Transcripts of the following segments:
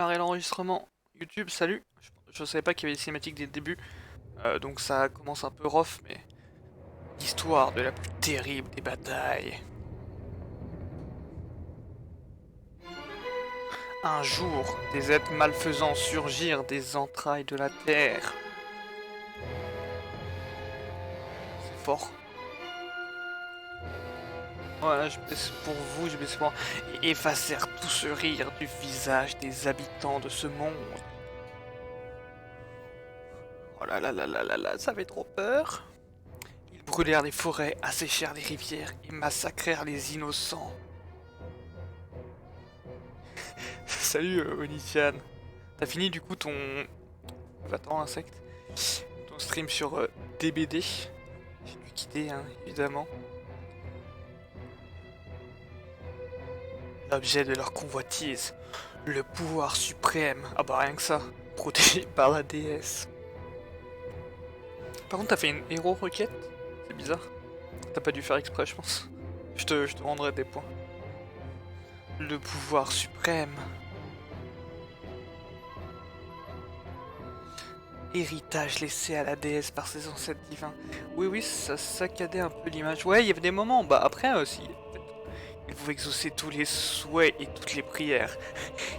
Démarrer l'enregistrement. YouTube, salut. Je savais pas qu'il y avait des cinématiques dès le début, donc ça commence un peu rough, mais l'histoire de la plus terrible des batailles. Un jour, des êtres malfaisants surgirent des entrailles de la terre. C'est fort. Voilà, je baisse pour vous, je baisse pour moi. Et effacèrent tout ce rire du visage des habitants de ce monde. Oh là là là là là là, ça fait trop peur. Ils brûlèrent les forêts, asséchèrent les rivières et massacrèrent les innocents. Salut Onitian. T'as fini du coup ton... Va-t'en insecte. Ton stream sur DBD. J'ai dû quitter hein, évidemment. L'objet de leur convoitise. Le pouvoir suprême. Ah bah rien que ça. Protégé par la déesse. Par contre t'as fait une héros requête. C'est bizarre. T'as pas dû faire exprès je pense. Je te rendrai des points. Le pouvoir suprême. Héritage laissé à la déesse par ses ancêtres divins. Oui, oui, ça saccadait un peu l'image. Ouais, il y avait des moments, bah après aussi, il pouvait exaucer tous les souhaits et toutes les prières.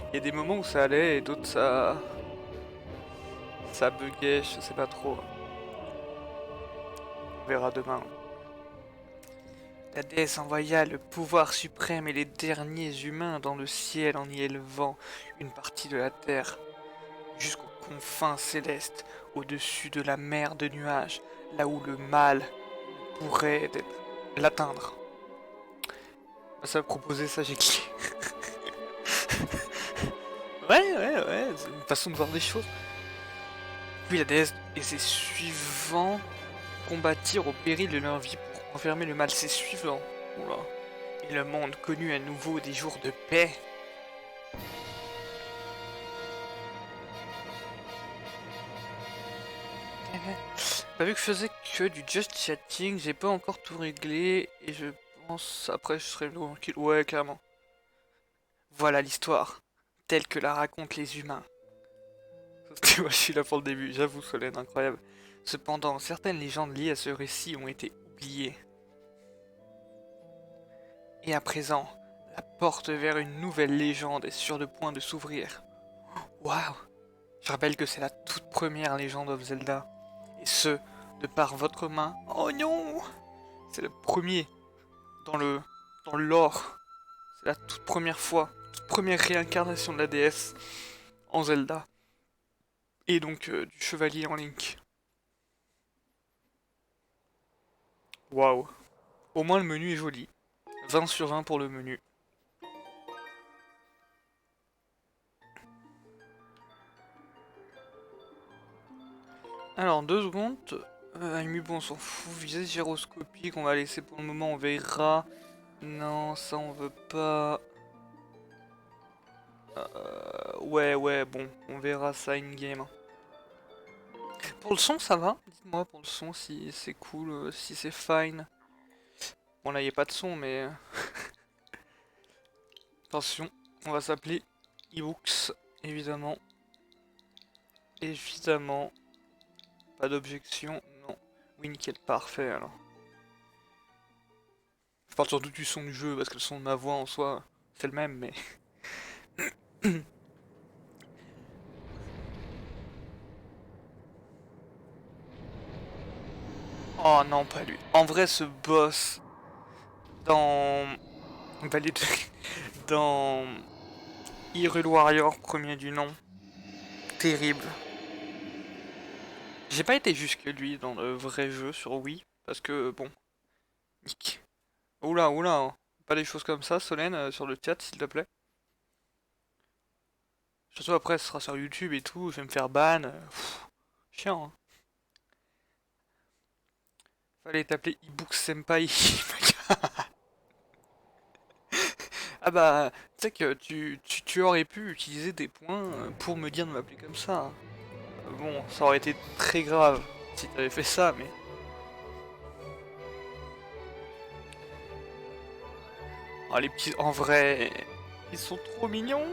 Il y a des moments où ça allait et d'autres ça buguait, je sais pas trop. On verra demain. La déesse envoya le pouvoir suprême et les derniers humains dans le ciel en y élevant une partie de la terre jusqu'aux confins célestes, au-dessus de la mer de nuages, là où le mal pourrait l'atteindre. Ça a proposé ça, j'ai cliqué. Ouais, c'est une façon de voir des choses. Puis la déesse et ses suivants combattirent au péril de leur vie pour enfermer le mal. Ses suivants. Oula. Et le monde connut à nouveau des jours de paix. Pas vu que je faisais que du just chatting, j'ai pas encore tout réglé et je pense après je serai tranquille. Ouais, clairement. Voilà l'histoire, telle que la racontent les humains. Tu vois, je suis là pour le début, j'avoue, Solène, incroyable. Cependant, certaines légendes liées à ce récit ont été oubliées. Et à présent, la porte vers une nouvelle légende est sur le point de s'ouvrir. Waouh! Je rappelle que c'est la toute première légende of Zelda. Et ce, de par votre main. Oh non! C'est le premier dans le dans le lore. C'est la toute première fois, toute première réincarnation de la déesse en Zelda. Et donc du chevalier en Link. Waouh! Au moins le menu est joli. 20 sur 20 pour le menu. Alors, 2 secondes. Bon, on s'en fout. Visée gyroscopique, on va laisser pour le moment, on verra. Non, ça on veut pas. Ouais, bon, on verra ça in-game. Pour le son, ça va? Dites-moi pour le son si c'est cool, si c'est fine. Bon, là, il n'y a pas de son, mais. Attention, on va s'appeler ebooks, évidemment. Évidemment. Pas d'objection, non. Oui, nickel, parfait alors. Je parle surtout du son du jeu, parce que le son de ma voix en soi, c'est le même, mais. Oh non, pas lui. En vrai, ce boss dans Valley de... dans Hyrule Warrior, premier du nom, terrible. J'ai pas été jusque lui dans le vrai jeu sur Wii, parce que bon, nick. Oula, hein. Pas des choses comme ça, Solène, sur le chat, s'il te plaît. Surtout après, ce sera sur YouTube et tout, je vais me faire ban. Chiant, hein. Fallait t'appeler ebook senpai. Ah bah, tu sais que tu aurais pu utiliser des points pour me dire de m'appeler comme ça. Bon, ça aurait été très grave si t'avais fait ça, mais... Oh, les petits... En vrai, ils sont trop mignons.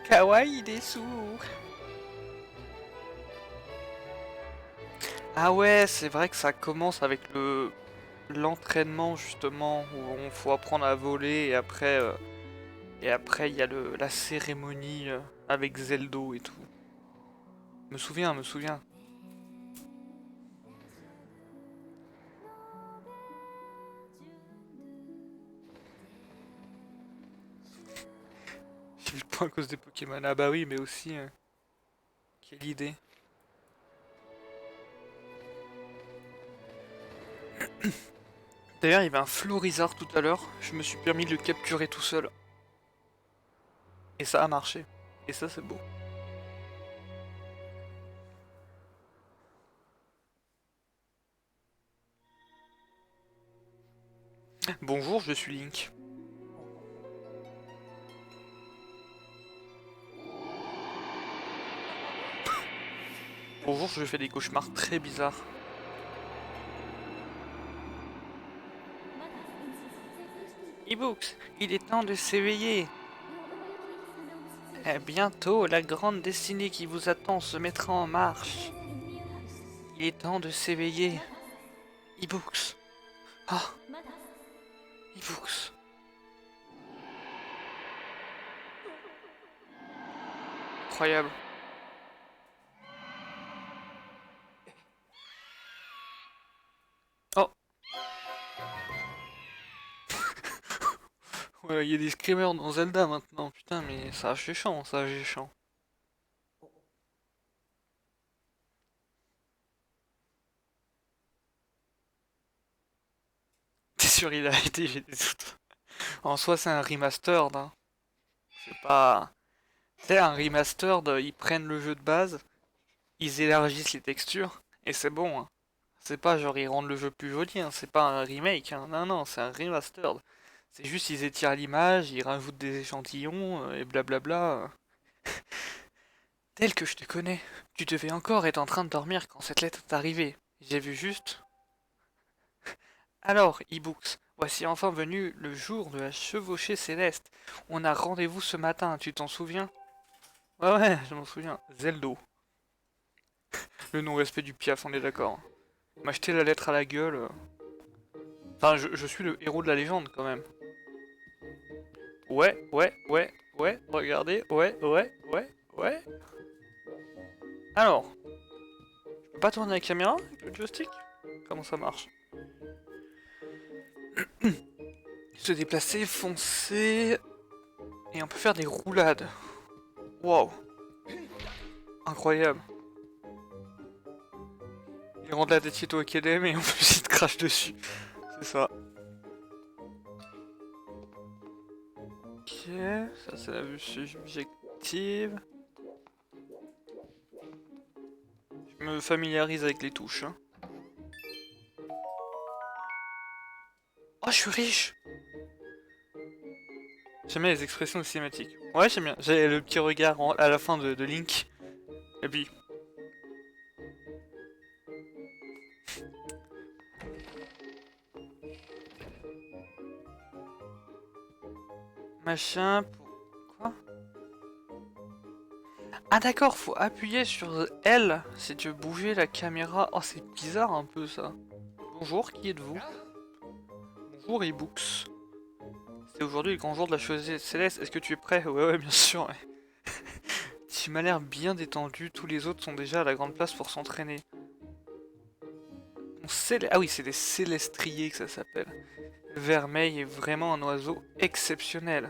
Kawaii des sourds. Ah ouais, c'est vrai que ça commence avec l'entraînement justement où on faut apprendre à voler et après il y a la cérémonie avec Zeldo et tout. Me souviens. J'ai vu le point à cause des Pokémon. Ah bah oui, mais aussi quelle idée. D'ailleurs, il y avait un Florizard tout à l'heure. Je me suis permis de le capturer tout seul. Et ça a marché. Et ça, c'est beau. Bonjour, je suis Link. Bonjour, je fais des cauchemars très bizarres. E-books, il est temps de s'éveiller. Bientôt, la grande destinée qui vous attend se mettra en marche. Il est temps de s'éveiller. E-books. Ah, e-books. Incroyable. Oh, ouais, il y a des screamers dans Zelda maintenant. Putain, mais ça a chiant, ça a chiant. T'es sûr, il a été, j'ai des doutes. En soi, c'est un remastered, hein. C'est pas. C'est un remastered, ils prennent le jeu de base, ils élargissent les textures, et c'est bon, hein. C'est pas genre ils rendent le jeu plus joli, hein. C'est pas un remake, hein. Non, non, c'est un remastered. C'est juste ils étirent l'image, ils rajoutent des échantillons, et blablabla. Tel que je te connais, tu devais encore être en train de dormir quand cette lettre est arrivée. J'ai vu juste. Alors, e-books, voici enfin venu le jour de la chevauchée céleste. On a rendez-vous ce matin, tu t'en souviens? Ouais, ouais, je m'en souviens. Zeldo. Le non-respect du Piaf, on est d'accord. M'acheter la lettre à la gueule. Enfin, je suis le héros de la légende quand même. Ouais, ouais, ouais, ouais, regardez, ouais, ouais, ouais, ouais. Alors, je peux pas tourner la caméra avec le joystick? Comment ça marche? Se déplacer, foncer. Et on peut faire des roulades. Wow, incroyable. Il rentre la tête au Academy et en plus il te crache dessus. C'est ça. Ok, ça c'est la vue subjective. Je me familiarise avec les touches. Hein. Oh, je suis riche! J'aime bien les expressions cinématiques. Ouais, j'aime bien. J'ai le petit regard à la fin de Link. Et puis, machin pour... Quoi? Ah d'accord, faut appuyer sur L si tu veux bouger la caméra. Oh, c'est bizarre un peu ça. Bonjour, qui êtes-vous? Bonjour, e-books. C'est aujourd'hui le grand jour de la chose céleste. Est-ce que tu es prêt? Ouais, ouais, bien sûr. Ouais. Tu m'as l'air bien détendu. Tous les autres sont déjà à la grande place pour s'entraîner. Ah oui, c'est des célestriers que ça s'appelle. Vermeil est vraiment un oiseau exceptionnel.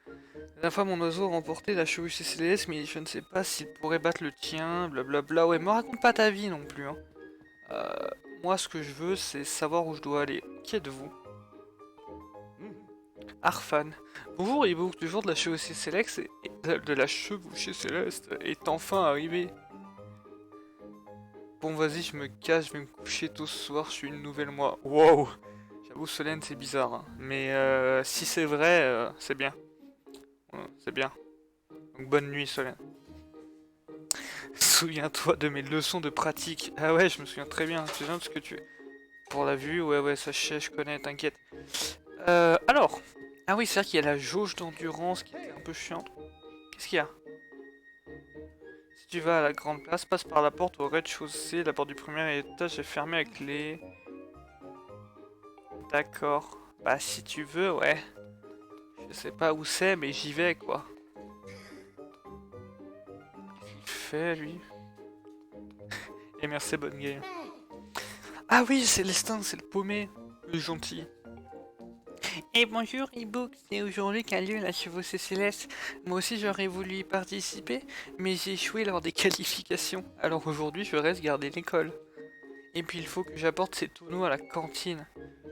La dernière fois, mon oiseau a remporté la chevauchée céleste, mais je ne sais pas s'il pourrait battre le tien, blablabla. Ouais, me raconte pas ta vie non plus, hein. Euh, Moi, ce que je veux, c'est savoir où je dois aller. Qui êtes-vous? Arfan. Bonjour, e-book du jour de la chevauchée céleste de la chevauchée céleste est enfin arrivé. Bon, vas-y, je me casse, je vais me coucher tôt ce soir, je suis une nouvelle moi. Wow! J'avoue, Solène, c'est bizarre, hein. Mais si c'est vrai, c'est bien. C'est bien. Donc bonne nuit, Solène. Souviens-toi de mes leçons de pratique. Ah ouais, je me souviens très bien. Tu viens de ce que tu... Pour la vue, ouais, ouais, ça je connais, t'inquiète. Alors. Ah oui, c'est vrai qu'il y a la jauge d'endurance qui était un peu chiante. Qu'est-ce qu'il y a? Si tu vas à la grande place, passe par la porte au rez-de-chaussée. La porte du premier étage est fermée avec les... D'accord. Bah si tu veux, ouais. Je sais pas où c'est, mais j'y vais, quoi. Qu'est-ce qu'il fait, lui? Et merci, bonne game. Ah oui, Célestin, c'est le paumé. Le gentil. Et bonjour e-book, c'est aujourd'hui qu'a lieu la chevauchée céleste. Moi aussi j'aurais voulu y participer, mais j'ai échoué lors des qualifications. Alors aujourd'hui je reste garder l'école. Et puis il faut que j'apporte ces tonneaux à la cantine.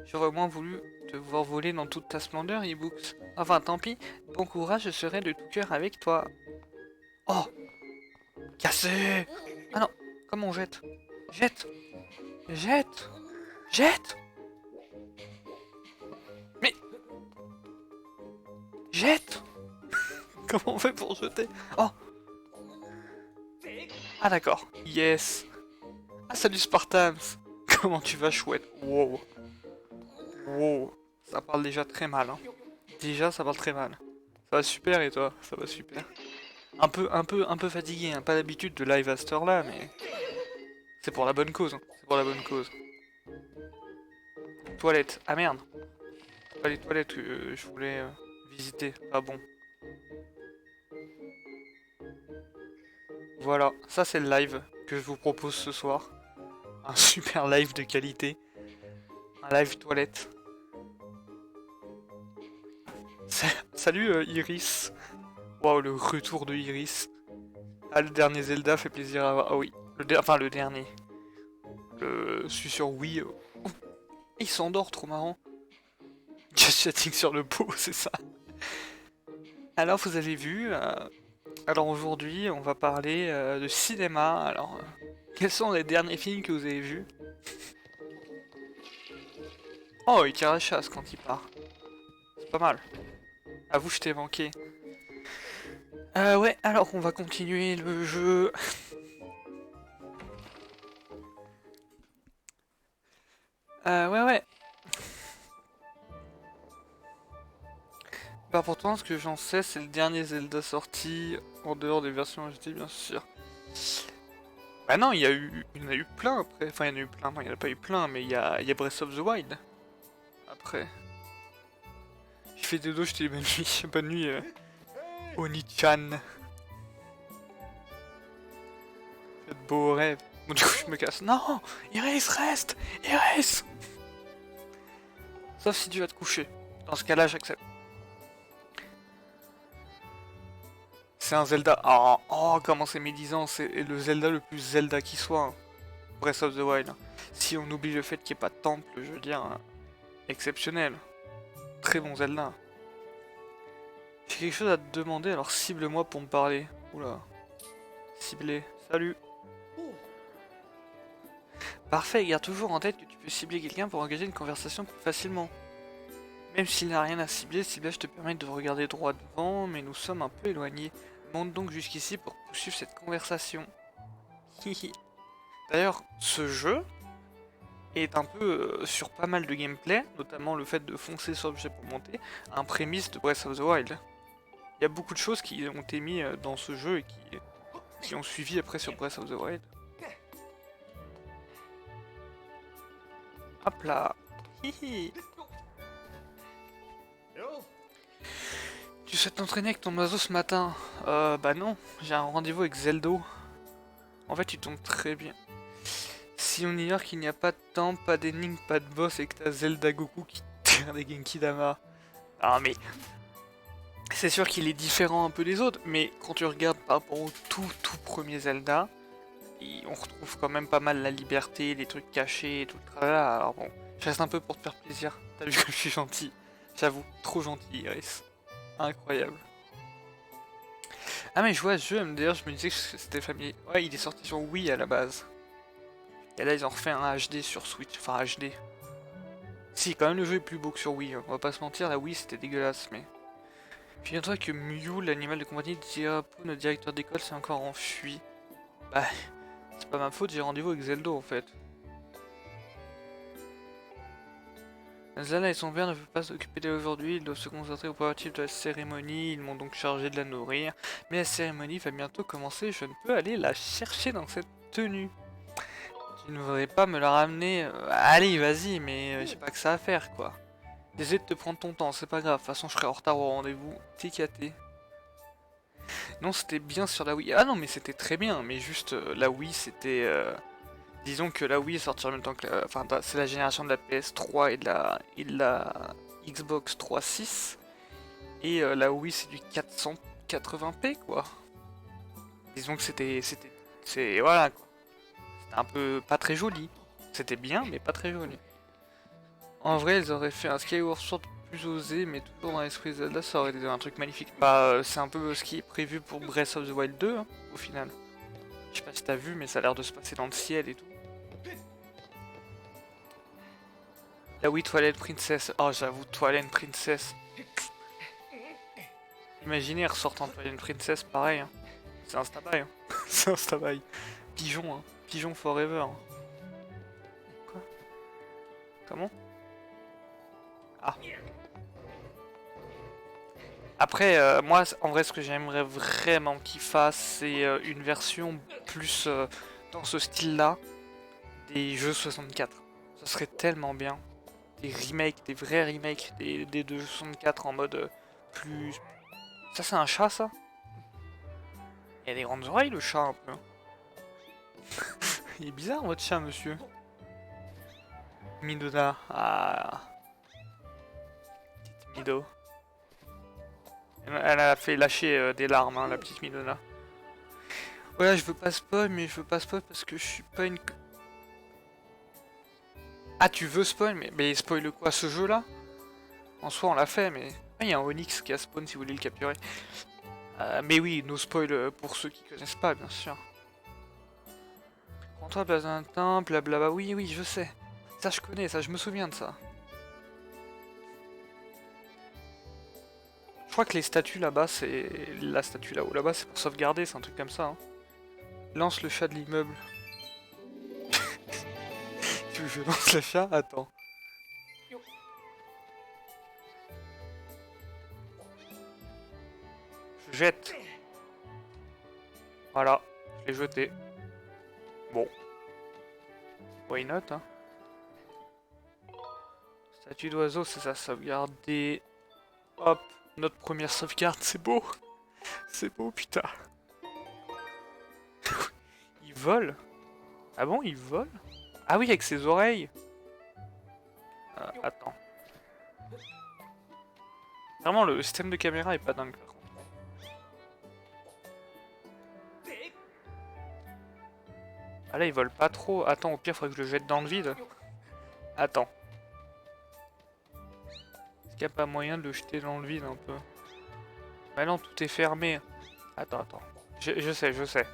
J'aurais au moins voulu te voir voler dans toute ta splendeur e-books. Enfin tant pis, bon courage, je serai de tout cœur avec toi. Oh, cassé. Ah non, comment on jette? Jette. Jette. Jette. Mais... Jette. Comment on fait pour jeter? Oh. Ah d'accord. Yes. Ah salut Spartans. Comment tu vas chouette? Wow. Wow. Ça parle déjà très mal. Hein. Déjà ça parle très mal. Ça va super et toi? Ça va super. Un peu fatigué, hein. Pas l'habitude de live à cette heure là, mais... C'est pour la bonne cause. Hein. C'est pour la bonne cause. Toilette. Ah merde. Pas les toilettes que je voulais visiter. Ah bon. Voilà. Ça c'est le live que je vous propose ce soir. Un super live de qualité. Un live toilette. Salut Iris. Waouh, le retour de Iris. Ah, le dernier Zelda fait plaisir à voir. Ah oui, enfin le dernier. Je suis sur Wii. Oh, il s'endort, trop marrant. Just chatting sur le pot, c'est ça. Alors vous avez vu, alors aujourd'hui on va parler de cinéma. Alors, quels sont les derniers films que vous avez vus? Oh, il tire la chasse quand il part. C'est pas mal. Avoue, je t'ai manqué. Ouais, alors on va continuer le jeu. Ouais. Bah pourtant, ce que j'en sais, c'est le dernier Zelda sorti, en dehors des versions HD, bien sûr. Bah non, il y en a eu plein après. Enfin, il y en a eu plein, non, il n'y en a pas eu plein, mais il y a Breath of the Wild. Après. Je fais dodo, je te dis bonne nuit. Bonne nuit, Oni-chan. Fais de beaux rêves. Bon, du coup, je me casse. Non, Iris, reste. Iris. Sauf si tu vas te coucher. Dans ce cas-là, j'accepte. C'est un Zelda. Oh, comment c'est médisant. C'est le Zelda le plus Zelda qui soit. Hein. Breath of the Wild. Si on oublie le fait qu'il n'y ait pas de temple, je veux dire, exceptionnel. Très bon Zelda. J'ai quelque chose à te demander, alors cible-moi pour me parler. Oula. Cibler. Salut. Parfait, garde toujours en tête que tu peux cibler quelqu'un pour engager une conversation plus facilement. Même s'il n'a rien à cibler, le ciblage te permet de regarder droit devant, mais nous sommes un peu éloignés. Monte donc jusqu'ici pour poursuivre cette conversation. Hihi. D'ailleurs, ce jeu est un peu sur pas mal de gameplay, notamment le fait de foncer sur l'objet pour monter, un prémisse de Breath of the Wild. Il y a beaucoup de choses qui ont été mises dans ce jeu et qui ont suivi après sur Breath of the Wild. Hop là. Hihi. Tu souhaites t'entraîner avec ton oiseau ce matin? Bah non, j'ai un rendez-vous avec Zeldo. En fait, tu tombes très bien. Si on ignore qu'il n'y a pas de temps, pas d'énigme, pas de boss et que t'as Zelda Goku qui tire des Genkidama. Ah mais... C'est sûr qu'il est différent un peu des autres, mais quand tu regardes par rapport au tout premier Zelda, on retrouve quand même pas mal la liberté, les trucs cachés et tout le tralala. Alors bon, je reste un peu pour te faire plaisir. T'as vu que je suis gentil. J'avoue, trop gentil Iris. Incroyable. Ah mais je vois ce jeu, d'ailleurs je me disais que c'était familier. Ouais, il est sorti sur Wii à la base. Et là ils ont refait un HD sur Switch, enfin HD. Si, quand même le jeu est plus beau que sur Wii, on va pas se mentir, la Wii c'était dégueulasse, mais... Figure-toi que Mew, l'animal de compagnie de Diapo, notre directeur d'école, s'est encore enfui. Bah, c'est pas ma faute, j'ai rendez-vous avec Zelda en fait. Zelda et son père ne peuvent pas s'occuper d'elle aujourd'hui, ils doivent se concentrer aux préparatifs de la cérémonie, ils m'ont donc chargé de la nourrir. Mais la cérémonie va bientôt commencer, je ne peux aller la chercher dans cette tenue. Tu ne voudrais pas me la ramener allez, vas-y, mais j'ai pas que ça à faire, quoi. Désolé de te prendre ton temps, c'est pas grave, de toute façon je serai en retard au rendez-vous. TKT. Non, c'était bien sur la Wii. Ah non, mais c'était très bien, mais juste la Wii, c'était... disons que la Wii est sortie en même temps que la... Enfin, c'est la génération de la PS3 et de la Xbox 360. Et la Wii, c'est du 480p, quoi. Disons que c'est... Voilà, quoi. C'était un peu pas très joli. C'était bien, mais pas très joli. En vrai, ils auraient fait un Skyward Sword plus osé, mais toujours dans l'esprit Zelda, ça aurait été un truc magnifique. Bah, c'est un peu ce qui est prévu pour Breath of the Wild 2, hein, au final. Je sais pas si t'as vu, mais ça a l'air de se passer dans le ciel et tout. Ah oui, Twilight Princess. Oh, j'avoue, Twilight Princess. Imaginez, elle ressort en Twilight Princess, pareil. Hein. C'est un stabail. Hein. C'est un stabail. Pigeon, hein. Pigeon forever. Hein. Quoi? Comment? Ah. Après, moi, en vrai, ce que j'aimerais vraiment qu'il fasse, c'est une version plus dans ce style-là des jeux 64. Ça serait tellement bien. Des remakes, des vrais remakes des jeux 64 en mode plus... Ça, c'est un chat, ça? Il a des grandes oreilles, le chat, un peu. Il est bizarre, votre chat, monsieur. Midona. Ah. Petite Mido. Elle a fait lâcher des larmes, hein, la petite Midona. Voilà, je veux pas spoil, mais je veux pas spoil parce que je suis pas une... Ah, tu veux spoil, mais spoil quoi, ce jeu-là? En soi, on l'a fait, mais... Ah, il y a un Onyx qui a spawn si vous voulez le capturer. Mais oui, no spoil pour ceux qui connaissent pas, bien sûr. Rends-toi place d'un temple, blablabla. Oui, oui, je sais. Ça, je connais, ça, je me souviens de ça. Je crois que les statues là-bas, c'est... La statue là-haut, là-bas, c'est pour sauvegarder, c'est un truc comme ça. Hein. Lance le chat de l'immeuble. Tu veux que je lance le chat? Attends. Je jette. Voilà, je l'ai jeté. Bon. Why not, hein. Statue d'oiseau, c'est ça, sauvegarder. Hop, notre première sauvegarde, c'est beau. C'est beau, putain. Il vole? Ah bon, il vole? Ah oui, avec ses oreilles. Attends. Vraiment, le système de caméra est pas dingue, par contre. Ah là, il vole pas trop. Attends, au pire, faudrait que je le jette dans le vide. Attends. Est-ce qu'il n'y a pas moyen de le jeter dans le vide un peu? Bah non, tout est fermé. Attends, attends. Je sais, je sais.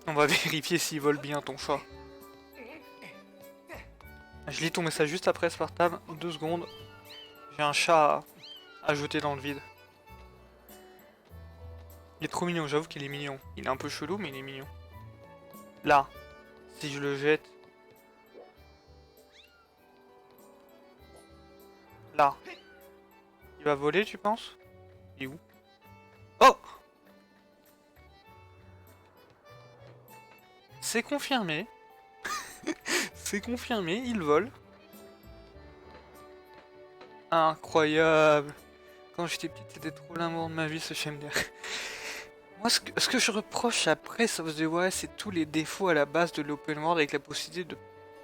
On va vérifier s'il vole bien ton chat. Je lis ton message juste après Spartan. 2 secondes. J'ai un chat à jeter dans le vide. Il est trop mignon, j'avoue qu'il est mignon. Il est un peu chelou, mais il est mignon. Là, si je le jette. Là. Il va voler, tu penses? Il est où? Oh! C'est confirmé. C'est confirmé, il vole. Incroyable. Quand j'étais petit, c'était trop l'amour de ma vie, ce Shemder. Moi, ce que je reproche après Breath of the Wild, c'est tous les défauts à la base de l'open world avec la possibilité de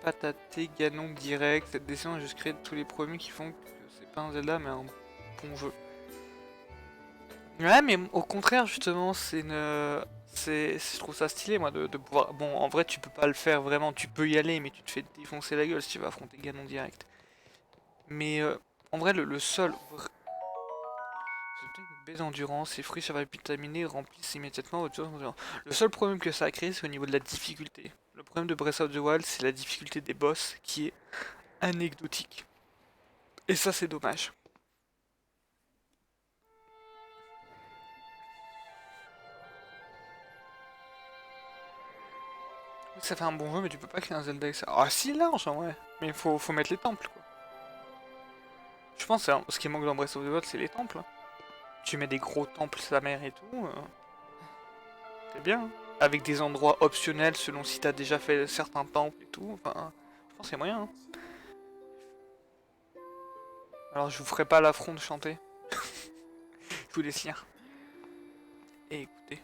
patater Ganon direct. Cette décision a juste créé tous les problèmes qui font que c'est pas un Zelda, mais un bon jeu. Ouais, mais au contraire, justement, c'est une... je trouve ça stylé, moi, de pouvoir... Bon, en vrai, tu peux pas le faire vraiment, tu peux y aller, mais tu te fais défoncer la gueule si tu vas affronter Ganon direct. Mais en vrai, le seul... C'est une baie d'endurance, les fruits céréales vitaminés remplissent immédiatement votre source d'endurance. Le seul problème que ça a créé, c'est au niveau de la difficulté. Le problème de Breath of the Wild, c'est la difficulté des boss qui est anecdotique. Et ça, c'est dommage. Ça fait un bon jeu, mais tu peux pas créer un Zelda avec ça. Ah si, large en vrai. Mais faut mettre les temples quoi. Je pense que ce qui manque dans Breath of the Wild, c'est les temples. Tu mets des gros temples sa mère et tout. C'est bien. Hein. Avec des endroits optionnels selon si t'as déjà fait certains temples et tout. Enfin, je pense qu'il y a moyen. Hein. Alors je vous ferai pas l'affront de chanter. Je vous laisse lire. Et écoutez.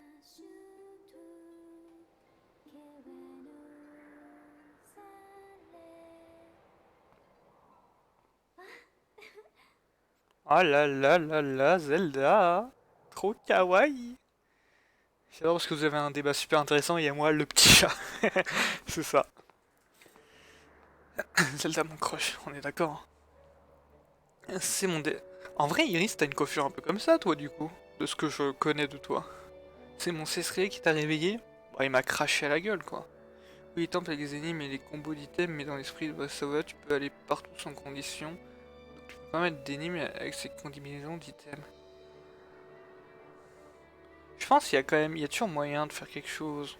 Oh là là là là, Zelda. Trop kawaii. J'adore parce que vous avez un débat super intéressant et à moi le petit chat. C'est ça. Zelda mon crush, on est d'accord. C'est mon dé... En vrai, Iris, t'as une coiffure un peu comme ça, toi, du coup, de ce que je connais de toi. C'est mon céstrier qui t'a réveillé. Bah, il m'a craché à la gueule, quoi. Oui, temple avec les énigmes et les combos d'items, mais dans l'esprit de Breath of the Wild, tu peux aller partout sans condition. Donc, tu peux pas mettre d'énigmes avec ces combinaisons d'items. Je pense qu'il y a quand même, il y a toujours moyen de faire quelque chose.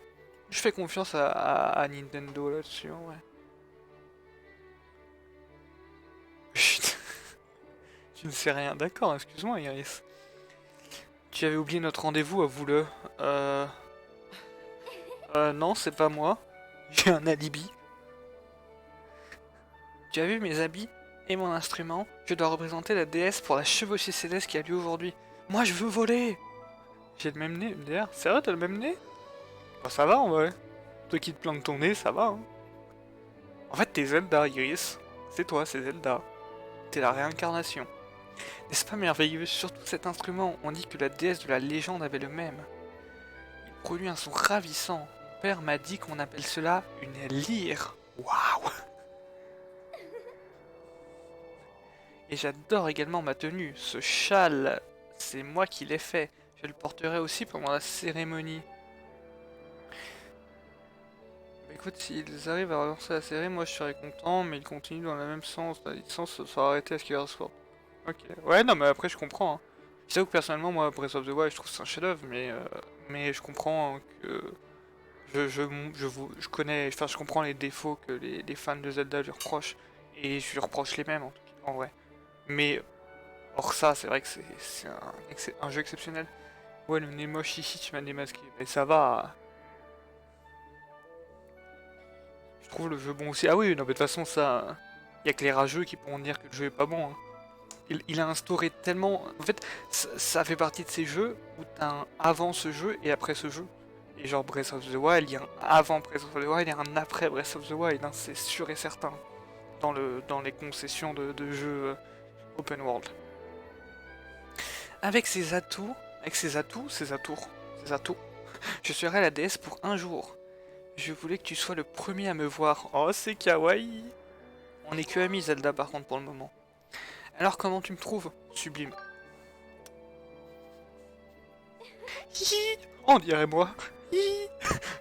Je fais confiance à Nintendo là-dessus, en vrai. Chut. Tu ne sais rien, d'accord, excuse-moi, Iris. Tu avais oublié notre rendez-vous, avoue-le. Non, c'est pas moi. J'ai un alibi. Tu as vu mes habits et mon instrument? Je dois représenter la déesse pour la chevauchée céleste qui a lieu aujourd'hui. Moi, je veux voler! J'ai le même nez, d'ailleurs. C'est vrai, t'as le même nez? Bah, ça va en vrai. Toi qui te plantes ton nez, ça va. Hein. En fait, t'es Zelda, Iris. C'est toi, c'est Zelda. T'es la réincarnation. N'est-ce pas merveilleux? Surtout cet instrument. On dit que la déesse de la légende avait le même. Il produit un son ravissant. Mon père m'a dit qu'on appelle cela une lyre. Waouh! Et j'adore également ma tenue. Ce châle, c'est moi qui l'ai fait. Je le porterai aussi pendant la cérémonie. Bah écoute, s'ils arrivent à relancer la série, moi je serais content, mais ils continuent dans le même sens. La licence sera arrêtée à Skyward Sword. Ok. Ouais, non, mais après je comprends. Hein. J'avoue que personnellement, moi, Breath of the Wild, je trouve que c'est un chef-d'œuvre, mais je comprends hein, que. Je connais. Enfin, je comprends les défauts que les fans de Zelda lui reprochent. Et je lui reproche les mêmes, en tout cas, en vrai. Mais or ça, c'est vrai que c'est un jeu exceptionnel. Ouais, le Nemosh ici, tu m'as démasqué. Mais ça va. Je trouve le jeu bon aussi. Ah oui, non, mais de toute façon, ça. Y a que les rageux qui pourront dire que le jeu est pas bon. Hein. Il a instauré tellement. En fait, ça fait partie de ces jeux où t'as un avant ce jeu et après ce jeu. Et genre Breath of the Wild, il y a un avant Breath of the Wild et un après Breath of the Wild. Hein, c'est sûr et certain. Dans les concessions de jeux open world. Avec ses atouts. Avec ses atouts. Je serai la déesse pour un jour. Je voulais que tu sois le premier à me voir. Oh, c'est kawaii. On est que amis, Zelda, par contre, pour le moment. Alors, comment tu me trouves? Sublime. Hihi. On dirait moi. Hihi.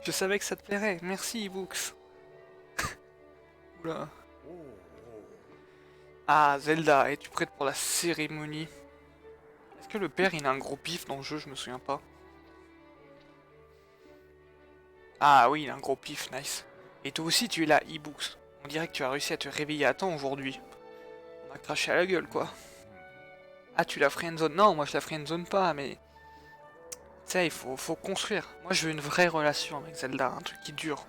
Je savais que ça te plairait. Merci, Books. Oula. Ah, Zelda, es-tu prête pour la cérémonie? Est-ce que le père, il a un gros pif dans le jeu? Je me souviens pas. Ah oui, il a un gros pif, nice. Et toi aussi, tu es là, e-books. On dirait que tu as réussi à te réveiller à temps aujourd'hui. On a craché à la gueule, quoi. Ah, tu la friendzone? Non, moi je la friendzone pas, mais... Tu sais, faut construire. Moi, je veux une vraie relation avec Zelda, un truc qui dure.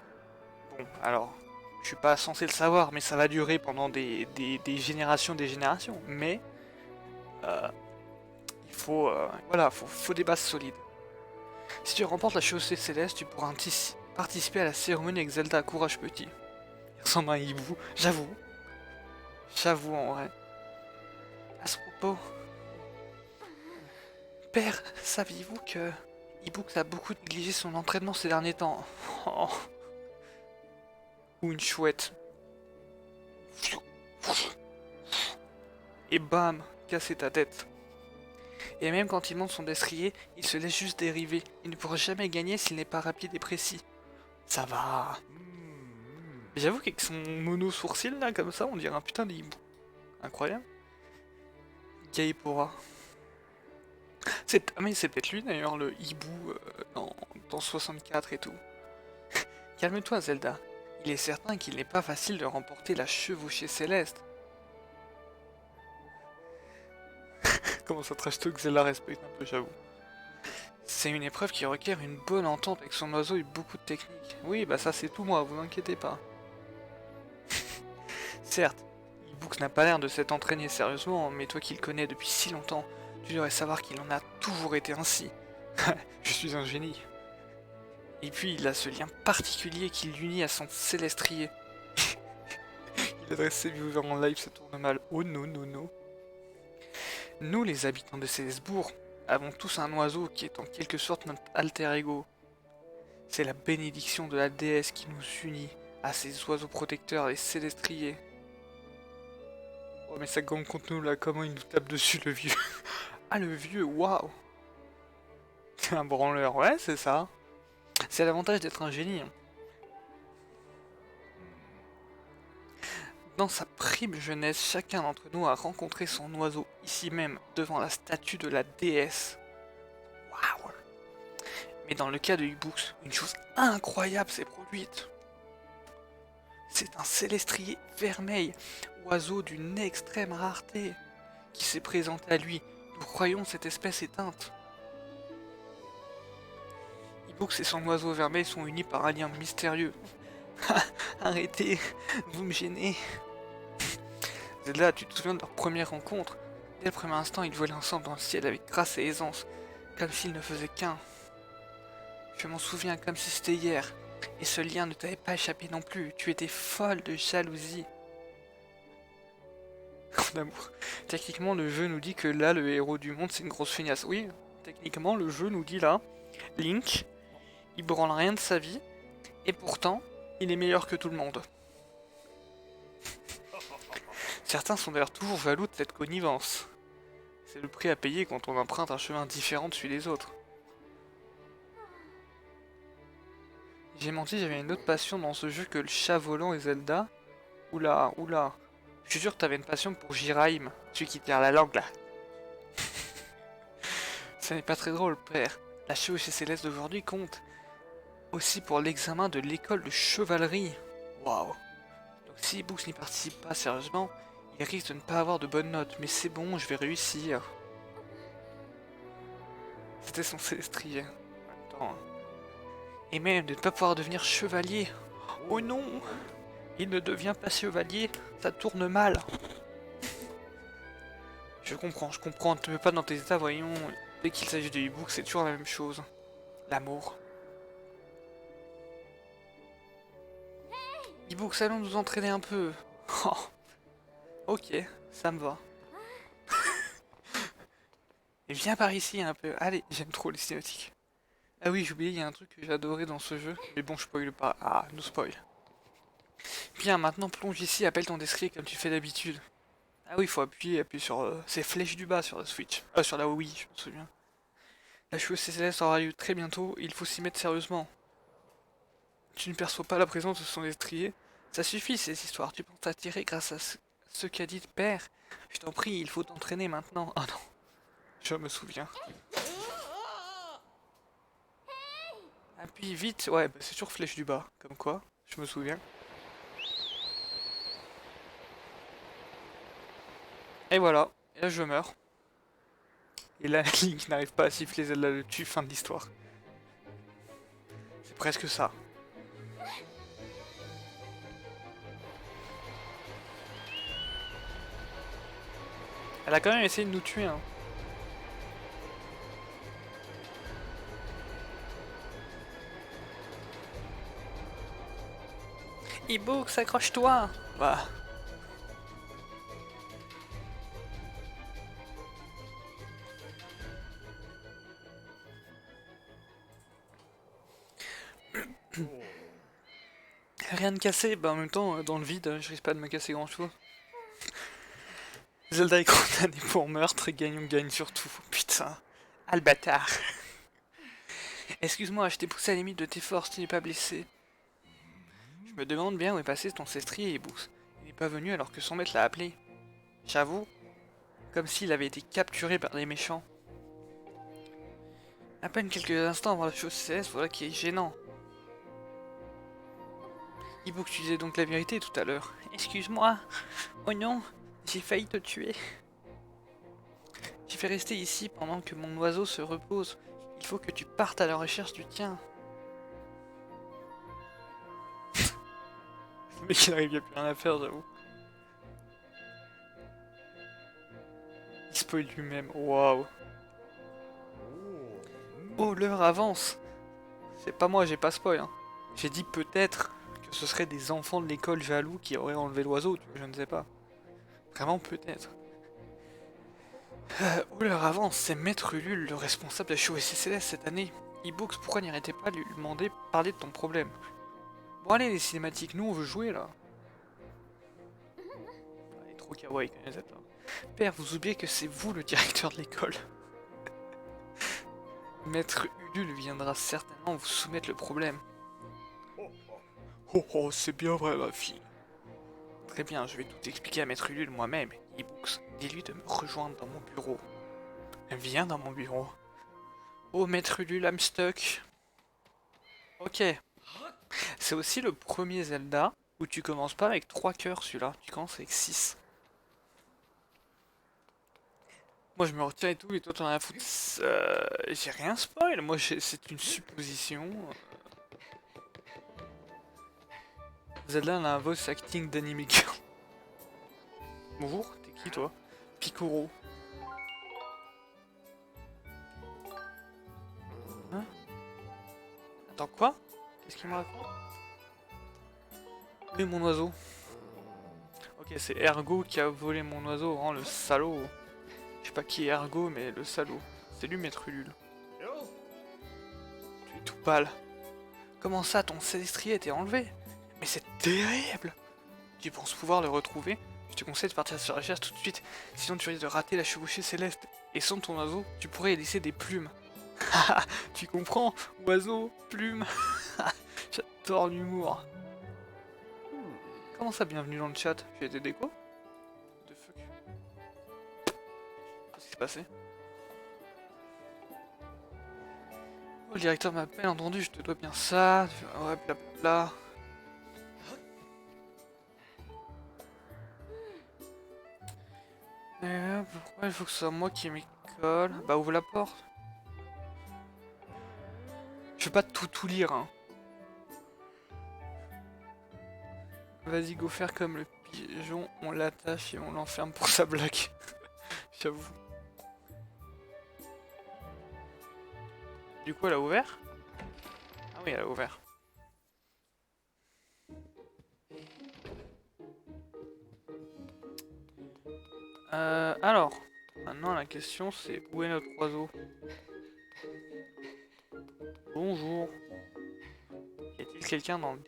Bon, alors... Je suis pas censé le savoir, mais ça va durer pendant des générations, des générations. Mais... il faut... voilà, faut des bases solides. Si tu remportes la chaussée céleste, tu pourras participer à la cérémonie avec Zelda. Courage, petit. Il ressemble à un hibou. J'avoue. J'avoue, en vrai. À ce propos... Père, saviez-vous que Ebook a beaucoup négligé son entraînement ces derniers temps? Oh. Ou une chouette. Et bam, casser ta tête. Et même quand il monte son destrier, il se laisse juste dériver. Il ne pourra jamais gagner s'il n'est pas rapide et précis. Ça va. J'avoue qu'avec son mono sourcil là, comme ça, on dirait un putain de hibou. Incroyable. Gaipora. Ah mais c'est peut-être lui d'ailleurs, le hibou dans 64 et tout. Calme-toi, Zelda. Il est certain qu'il n'est pas facile de remporter la chevauchée céleste. Comment ça trash talk, Zelda respecte un peu, j'avoue. C'est une épreuve qui requiert une bonne entente avec son oiseau et beaucoup de technique. Oui, bah ça c'est tout moi, vous inquiétez pas. Certes, Ibooks n'a pas l'air de s'être entraîné sérieusement, mais toi qui le connais depuis si longtemps, tu devrais savoir qu'il en a toujours été ainsi. Je suis un génie. Et puis il a ce lien particulier qui l'unit à son célestrier. Il adresse ses viewers en live, ça tourne mal. Oh non, non, non. Nous, les habitants de Célesbourg, avons tous un oiseau qui est en quelque sorte notre alter ego. C'est la bénédiction de la déesse qui nous unit à ces oiseaux protecteurs et célestriers. Oh mais ça gomme contre nous là, comment il nous tape dessus le vieux. Ah le vieux, waouh. C'est un branleur, ouais c'est ça. C'est l'avantage d'être un génie. Dans sa prime jeunesse, chacun d'entre nous a rencontré son oiseau ici même, devant la statue de la déesse. Waouh. Mais dans le cas de Ibooks, une chose incroyable s'est produite. C'est un célestrier vermeil, oiseau d'une extrême rareté, qui s'est présenté à lui. Nous croyons cette espèce éteinte. Ibooks et son oiseau vermeil sont unis par un lien mystérieux. Arrêtez, vous me gênez. Zelda, tu te souviens de leur première rencontre? Dès le premier instant, ils volaient ensemble dans le ciel avec grâce et aisance, comme s'ils ne faisaient qu'un. Je m'en souviens comme si c'était hier, et ce lien ne t'avait pas échappé non plus, tu étais folle de jalousie. En amour. Techniquement, le jeu nous dit que là, le héros du monde, c'est une grosse feignasse. Oui, techniquement, le jeu nous dit là, Link, il branle rien de sa vie, et pourtant, il est meilleur que tout le monde. Certains sont d'ailleurs toujours jaloux de cette connivence. C'est le prix à payer quand on emprunte un chemin différent de celui des autres. J'ai menti, j'avais une autre passion dans ce jeu que le chat volant et Zelda. Oula, oula. Je suis sûr que t'avais une passion pour Jiraim, celui qui tire la langue là. Ce n'est pas très drôle, père. La chevauchée céleste d'aujourd'hui compte aussi pour l'examen de l'école de chevalerie. Waouh. Donc si Ibooks n'y participe pas sérieusement, il risque de ne pas avoir de bonnes notes, mais c'est bon, je vais réussir. C'était son célestrier. En même temps, hein. Et même de ne pas pouvoir devenir chevalier. Oh non! Il ne devient pas chevalier, ça tourne mal. Je comprends, ne te mets pas dans tes états, voyons. Dès qu'il s'agit de e-book, c'est toujours la même chose. L'amour. E-books, allons nous entraîner un peu. Oh. Ok, ça me va. Et viens par ici un peu. Allez, j'aime trop les cinématiques. Ah oui, j'ai oublié, il y a un truc que j'ai adoré dans ce jeu. Mais bon, je spoil pas. Ah, nous spoil. Bien, maintenant plonge ici, appelle ton destrier comme tu fais d'habitude. Ah oui, il faut appuyer sur ces flèches du bas sur la Switch. Sur la Wii, je me souviens. La chevauchée céleste aura lieu très bientôt, il faut s'y mettre sérieusement. Tu ne perçois pas la présence de son destrier? Ça suffit ces histoires, tu penses t'attirer grâce à ce qu'a dit père? Je t'en prie, il faut t'entraîner maintenant. Ah non, je me souviens. Appuie vite, ouais, bah c'est toujours flèche du bas, comme quoi, je me souviens. Et voilà, et là je meurs. Et là, Link n'arrive pas à siffler Zelda le tue, fin de l'histoire. C'est presque ça. Elle a quand même essayé de nous tuer, hein. E-book, accroche-toi! Bah. Rien de cassé, bah en même temps, dans le vide, je risque pas de me casser grand chose. Zelda est condamné pour meurtre et gagne surtout. Putain. Ah le bâtard. Excuse-moi, je t'ai poussé à la limite de tes forces, tu n'es pas blessé. Je me demande bien où est passé ton cestrier, Ibooks. Il n'est pas venu alors que son maître l'a appelé. J'avoue, comme s'il avait été capturé par des méchants. À peine quelques instants avant la chose céleste, voilà qui est gênant. Hibou, tu disais donc la vérité tout à l'heure. Excuse-moi. Oh non, j'ai failli te tuer. J'ai fait rester ici pendant que mon oiseau se repose. Il faut que tu partes à la recherche du tien. Le mec il arrive, il a plus rien à faire, j'avoue. Il spoil lui-même, waouh. Oh, l'heure avance. C'est pas moi, j'ai pas spoil. Hein. J'ai dit peut-être que ce seraient des enfants de l'école jaloux qui auraient enlevé l'oiseau, je ne sais pas. Vraiment peut-être. Oh, l'heure avance, c'est Maître Ulule, le responsable de la CCCS cette année. E-Books, pourquoi n'arrêtez pas de lui demander de parler de ton problème? Bon allez, les cinématiques, nous on veut jouer là. Elle est trop kawaii quand même cette là. Père, vous oubliez que c'est vous le directeur de l'école. Maître Ulule viendra certainement vous soumettre le problème. Oh oh, c'est bien vrai ma fille. Très bien, je vais tout expliquer à Maître Ulule moi-même. E-Books, dis-lui de me rejoindre dans mon bureau. Viens dans mon bureau. Oh Maître Ulule, I'm stuck. Ok. C'est aussi le premier Zelda où tu commences pas avec 3 cœurs celui-là, tu commences avec 6. Moi je me retiens et tout, et toi t'en as à foutre. J'ai rien spoil, moi c'est une supposition. Zelda a un voice acting d'anime girl. Bonjour, t'es qui toi? Picoro. Hein? Attends quoi? Qu'est-ce qu'il me raconte? Oui mon oiseau. Ok, c'est Ergo qui a volé mon oiseau, hein, le salaud. Je sais pas qui est Ergo, mais le salaud. C'est lui Maître Ulule. Tu es tout pâle. Comment ça, ton célestrier était enlevé? Mais c'est terrible! Tu penses pouvoir le retrouver? Je te conseille de partir sur la recherche tout de suite, sinon tu risques de rater la chevauchée céleste. Et sans ton oiseau, tu pourrais y laisser des plumes. Haha, tu comprends? Oiseau, plume. J'adore l'humour. Comment ça, bienvenue dans le chat? J'ai été déco? What the fuck? Qu'est-ce qui s'est passé? Oh, le directeur m'a bien entendu, je te dois bien ça. Ouais, blabla. Pourquoi il faut que ce soit moi qui m'y colle? Bah ouvre la porte. Je vais pas tout lire hein. Vas-y go faire comme le pigeon, on l'attache et on l'enferme pour sa blague. J'avoue. Du coup elle a ouvert? Ah oui elle a ouvert. Alors, maintenant la question c'est où est notre oiseau? Bonjour. Y a-t-il quelqu'un dans le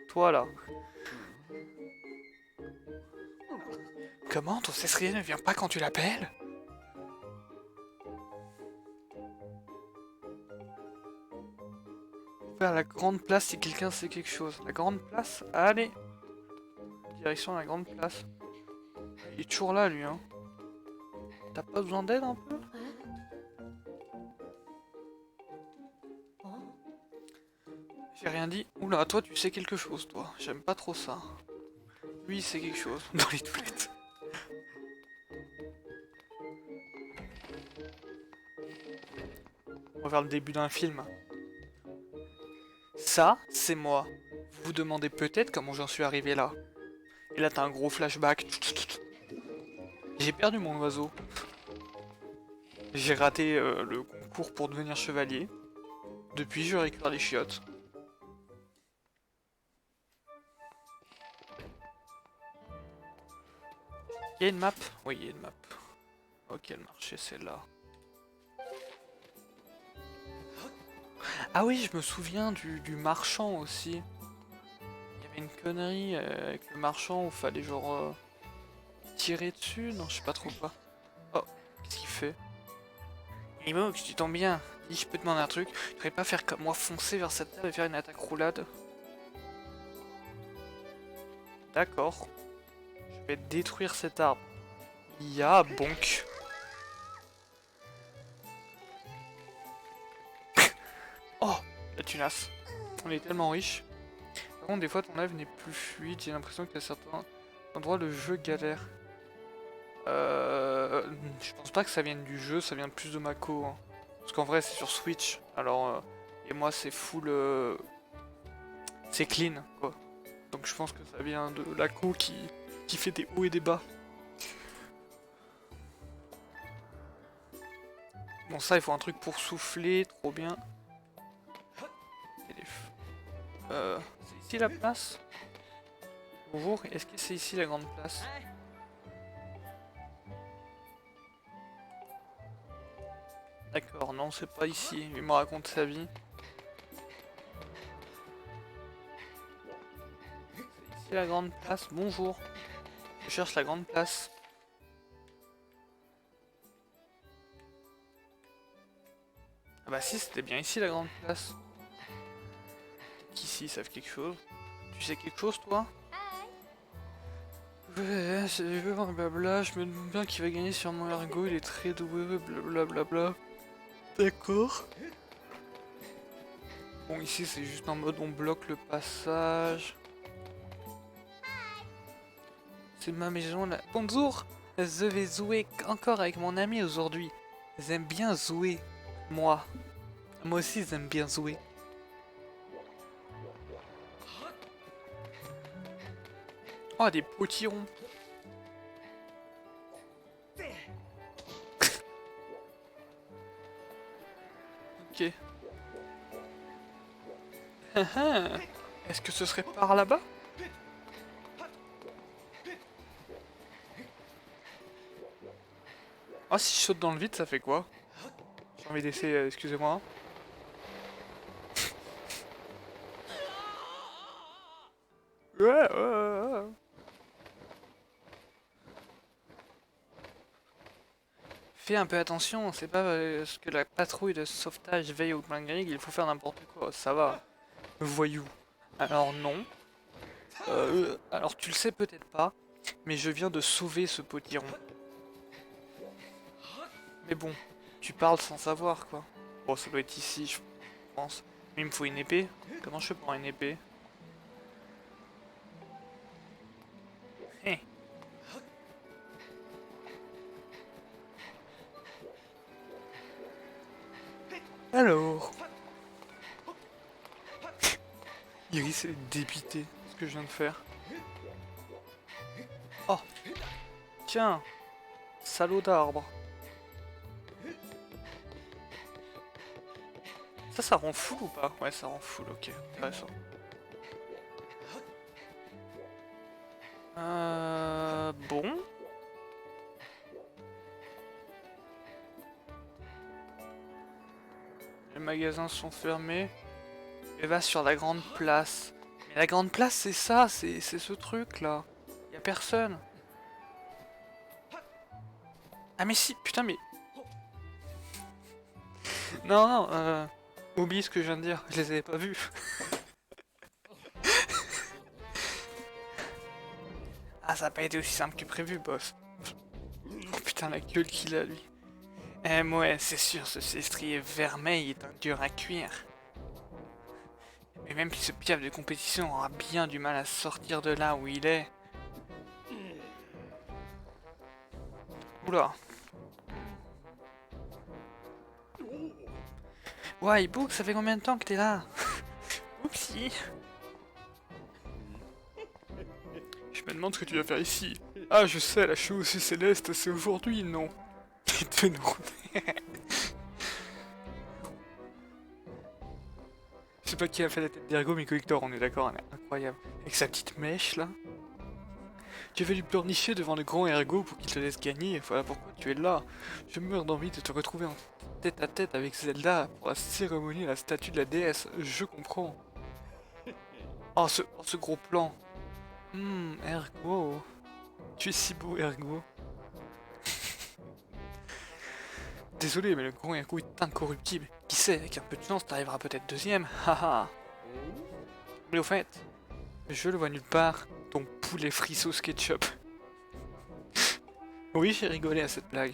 toit là? Comment ton céstrier ne vient pas quand tu l'appelles? Vers la grande place si quelqu'un sait quelque chose. La grande place? Allez! Direction la grande place. Il est toujours là lui hein. T'as pas besoin d'aide un peu? J'ai rien dit. Oula, toi tu sais quelque chose toi. J'aime pas trop ça. Lui il sait quelque chose. Dans les toilettes. On va faire le début d'un film. Ça, c'est moi. Vous vous demandez peut-être comment j'en suis arrivé là. Et là t'as un gros flashback. J'ai perdu mon oiseau. J'ai raté le concours pour devenir chevalier. Depuis je récupère les chiottes. Il y a une map? Oui, il y a une map. Ok, elle marchait celle-là. Ah oui, je me souviens du marchand aussi. Il y avait une connerie avec le marchand où fallait genre tirer dessus. Non, je sais pas trop quoi. Oh, qu'est-ce qu'il fait? Imox, tu tombes bien. Dis, je peux te demander un truc. Tu pourrais pas faire comme moi, foncer vers cette table et faire une attaque roulade? D'accord. Je vais détruire cet arbre. Ya, bonk. Oh, la tunasse. On est tellement riche. Par contre, des fois, ton live n'est plus fluide. J'ai l'impression qu'à certains endroits, le jeu galère. Je pense pas que ça vienne du jeu, ça vient plus de Mako. Hein. Parce qu'en vrai, c'est sur Switch. Alors, et moi, c'est full. C'est clean, quoi. Donc, je pense que ça vient de la co qui fait des hauts et des bas. Bon, ça, il faut un truc pour souffler, trop bien. C'est ici la place? Bonjour, est-ce que c'est ici la grande place? D'accord, non, c'est pas ici. Il me raconte sa vie. C'est ici la grande place. Bonjour. Je cherche la grande place. Ah bah si, c'était bien ici la grande place. Qu'ici, ils savent quelque chose. Tu sais quelque chose, toi? Ouais, c'est blabla, je me demande bien qu'il va gagner sur mon ergo, il est très doué, blablabla. D'accord. Bon, ici c'est juste en mode on bloque le passage. C'est ma maison là. Bonjour, je vais jouer encore avec mon ami aujourd'hui. J'aime bien jouer. Moi. Moi aussi j'aime bien jouer. Oh, des potirons. Ok. Est-ce que ce serait par là-bas? Ah, si je saute dans le vide, ça fait quoi? J'ai envie d'essayer, excusez-moi. Ouais. Fais un peu attention, c'est pas parce que la patrouille de sauvetage veille au plein grille, il faut faire n'importe quoi, ça va. Voyou. Alors non. Alors tu le sais peut-être pas, mais je viens de sauver ce potiron. Mais bon, tu parles sans savoir quoi. Bon, ça doit être ici, je pense. Mais il me faut une épée. Comment je prends une épée? Hein. Alors. Iris est débité ce que je viens de faire. Oh. Tiens. Salaud d'arbre. Ça rend full ou pas? Ouais, ça rend full, ok. Intéressant. Bon. Les magasins sont fermés. Et va sur la grande place. Mais la grande place, c'est ça, c'est ce truc là. Y a personne. Ah mais si, putain mais... Non, oublie ce que je viens de dire, je les avais pas vus. Ah, ça a pas été aussi simple que prévu, boss. Oh putain, la gueule qu'il a, lui. Ouais, c'est sûr, ce cestrier vermeil est un dur à cuire. Mais même si ce piaf de compétition aura bien du mal à sortir de là où il est. Oula. Ouais, Book, ça fait combien de temps que t'es là? Oupsie. Je me demande ce que tu vas faire ici. Ah, je sais, la chose céleste, c'est aujourd'hui, non? De nous. Je sais pas qui a fait la tête d'Ergo, mais Victor, on est d'accord, elle est incroyable. Avec sa petite mèche, là. Tu vas lui pleurnicher devant le grand Ergo pour qu'il te laisse gagner, voilà pourquoi tu es là. Je meurs d'envie de te retrouver en tête à tête avec Zelda pour la cérémonie à la statue de la déesse, je comprends. Oh, ce gros plan. Ergo. Tu es si beau, Ergo. Désolé, mais le grand Ergo est incorruptible. Qui sait, avec un peu de chance, t'arriveras peut-être deuxième, haha. Mais au fait, je le vois nulle part, ton poulet frit sauce ketchup. Oui, j'ai rigolé à cette blague.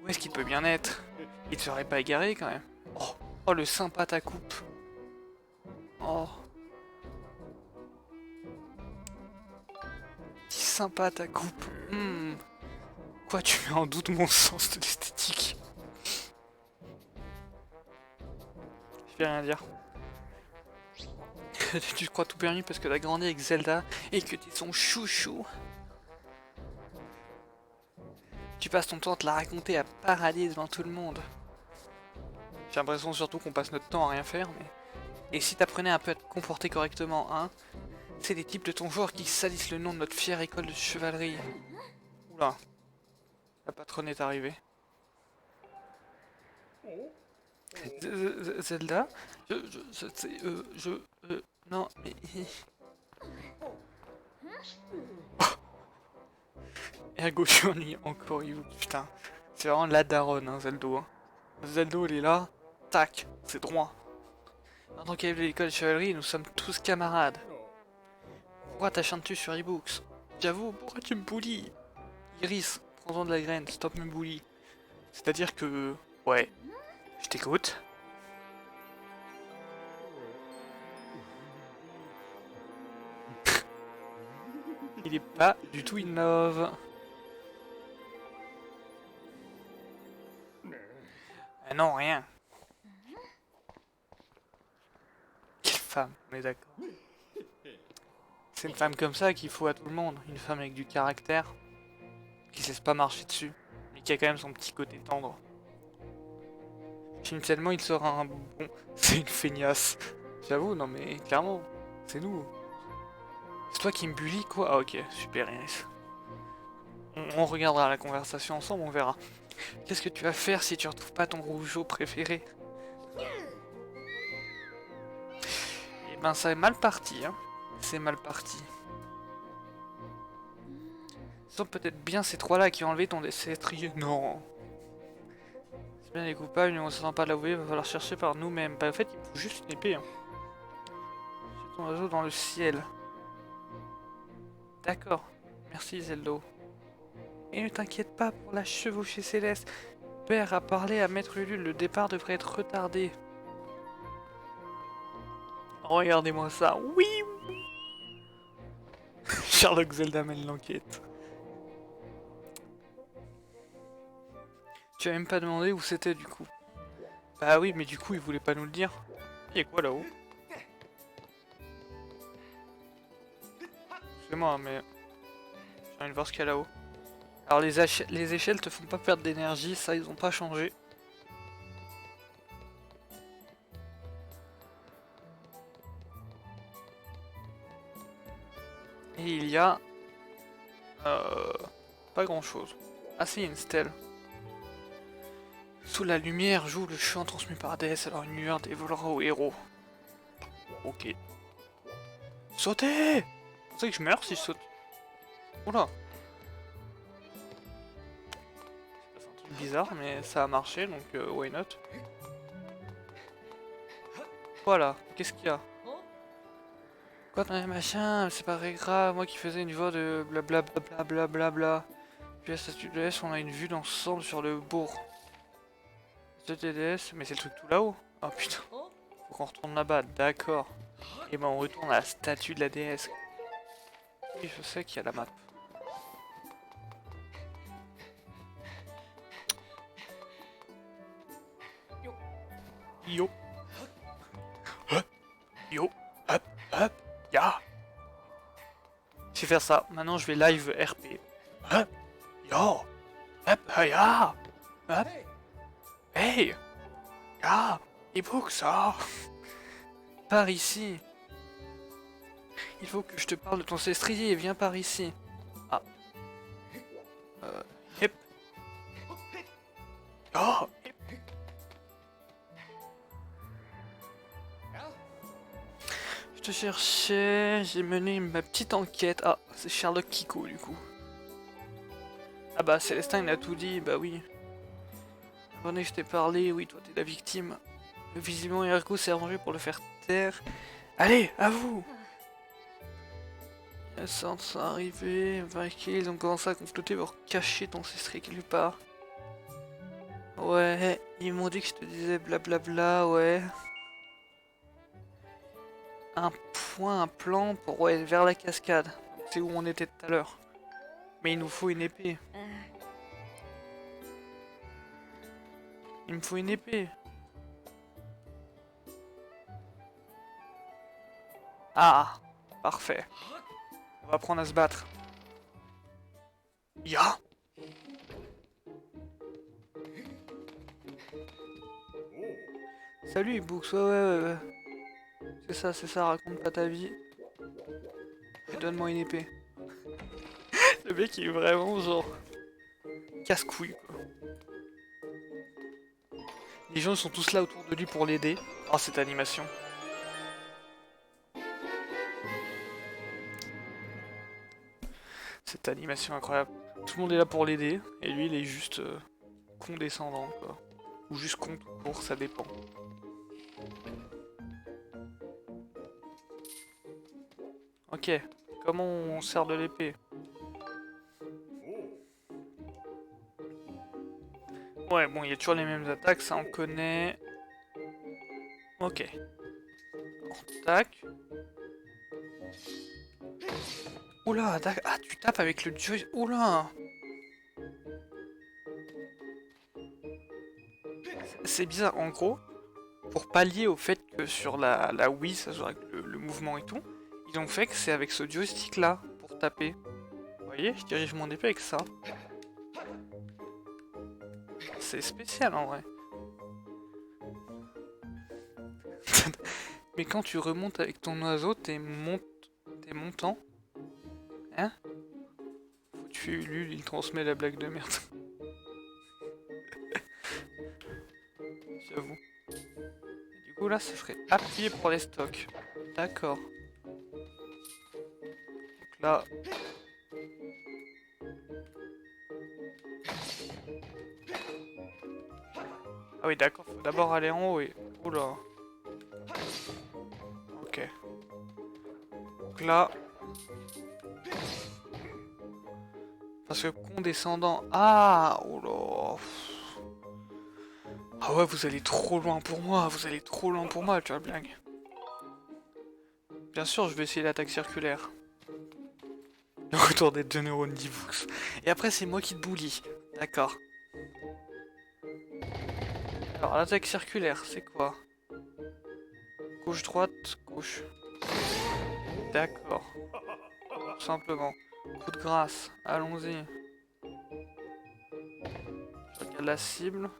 Où est-ce qu'il peut bien être? Il ne serait pas égaré quand même. Oh, le sympa ta coupe. Oh. sympa ta coupe. Quoi, tu mets en doute mon sens de l'esthétique? Je vais rien dire. Tu te crois tout permis parce que t'as grandi avec Zelda et que t'es son chouchou. Tu passes ton temps à te la raconter, à parader devant tout le monde. J'ai l'impression surtout qu'on passe notre temps à rien faire, mais... Et si t'apprenais un peu à te comporter correctement, hein? C'est des types de ton genre qui salissent le nom de notre fière école de chevalerie. Oula. La patronne est arrivée. Zelda? Non, mais... Ergo Journey, encore you, putain. C'est vraiment la daronne, hein, Zeldo. Hein. Zeldo, il est là, tac, c'est droit. En tant qu'élève de l'école de chevalerie, nous sommes tous camarades. Pourquoi t'acharnes-tu sur e-books? J'avoue, pourquoi tu me bullies? Iris, prends-en de la graine, stop me bully. C'est-à-dire que... Ouais, je t'écoute. Il est pas du tout in love. Non, rien. Quelle femme, on est d'accord. C'est une femme comme ça qu'il faut à tout le monde. Une femme avec du caractère, qui se laisse pas marcher dessus, mais qui a quand même son petit côté tendre. Initialement, il sera un bon... C'est une feignasse. J'avoue, non mais clairement, c'est nous. C'est toi qui me bully, quoi? Ah ok, super Iris. On regardera la conversation ensemble, on verra. Qu'est-ce que tu vas faire si tu retrouves pas ton rougeau préféré? Eh ben ça est mal parti, hein. C'est mal parti. Ce sont peut-être bien ces trois-là qui ont enlevé ton destrier. Non. C'est bien les coupables, mais on ne s'entend pas l'avouer, il va falloir chercher par nous-mêmes. Bah en fait, il me faut juste une épée. Hein. Jette ton oiseau dans le ciel. D'accord. Merci Zeldo. Et ne t'inquiète pas pour la chevauchée céleste. Père a parlé à Maître Ulule, le départ devrait être retardé. Regardez-moi ça. Oui. Sherlock Zelda mène l'enquête. Tu as même pas demandé où c'était du coup. Bah oui, mais du coup, il voulait pas nous le dire. Il y a quoi là-haut? Excusez-moi, mais j'ai envie de voir ce qu'il y a là-haut. Alors les échelles te font pas perdre d'énergie, ça ils ont pas changé. Et il y a... pas grand chose. Ah si, il y a une stèle. Sous la lumière joue le chant transmis par Déesse, alors une lueur dévolera au héros. Ok. Sautez! Vous savez que je meurs si je saute. Oula! C'est un truc bizarre, mais ça a marché, donc why not? Voilà, qu'est-ce qu'il y a? Quoi dans les machins? C'est pas très grave, moi qui faisais une voix de blablabla blablabla. Puis la statue de S, on a une vue d'ensemble sur le bourg. TDS, mais c'est le truc tout là-haut. Oh putain. Faut qu'on retourne là-bas, d'accord. Et ben on retourne à la statue de la déesse. Oui, je sais qu'il y a la map. Yo. Yo. Hop, hop, ya. Je vais faire ça. Maintenant je vais live RP. Hop, yo. Hop, ya. Hop. Hey. Ya. E-book ça. Par ici. Il faut que je te parle de ton cestrier, viens par ici. Ah. Hip. Oh. Je te cherchais, j'ai mené ma petite enquête. Ah, c'est Sherlock Kiko du coup. Ah bah Célestin il a tout dit, bah oui. Avant que je t'ai parlé, oui toi t'es la victime. Visiblement Ergo s'est arrangé pour le faire taire. Allez, à vous! Les sortes sont arrivés, vainqués, ils ont commencé à comploter pour cacher ton cestrier quelque part. Ouais, ils m'ont dit que je te disais blablabla, ouais. Un point, un plan pour, ouais, vers la cascade. C'est où on était tout à l'heure. Mais il nous faut une épée. Il me faut une épée. Ah, parfait. On va apprendre à se battre. Ya. Salut Books, ouais. C'est ça, raconte pas ta vie. Et donne-moi une épée. Le mec il est vraiment genre... casse-couille quoi. Les gens sont tous là autour de lui pour l'aider. Oh cette animation. Cette animation incroyable. Tout le monde est là pour l'aider. Et lui il est juste condescendant quoi. Ou juste con tout court, ça dépend. Ok, comment on sert de l'épée? Ouais, bon, il y a toujours les mêmes attaques, ça on connaît. Ok. Tac. Oula, ah, tu tapes avec le joy... Oula. C'est bizarre, en gros, pour pallier au fait que sur la Wii, ça joue avec le mouvement et tout, ils ont fait que c'est avec ce joystick là, pour taper. Vous voyez, je dirige mon épée avec ça. C'est spécial en vrai. Mais quand tu remontes avec ton oiseau, t'es montant. Hein? Faut tuer Ulule, il transmet la blague de merde. J'avoue. Du coup là, ça serait appuyer pour les stocks. D'accord. Donc là... Ah oui d'accord, faut d'abord aller en haut et... Oula. Ok. Donc là... Parce que condescendant... Ah, oula. Ah ouais, vous allez trop loin pour moi, tu vois la blague. Bien sûr, je vais essayer l'attaque circulaire. Le retour des 2 neurones d'Ivux. Et après, c'est moi qui te bully. D'accord. Alors, l'attaque circulaire, c'est quoi? Gauche, droite, gauche. D'accord. Tout simplement. Coup de grâce, allons-y. Je regarde la cible.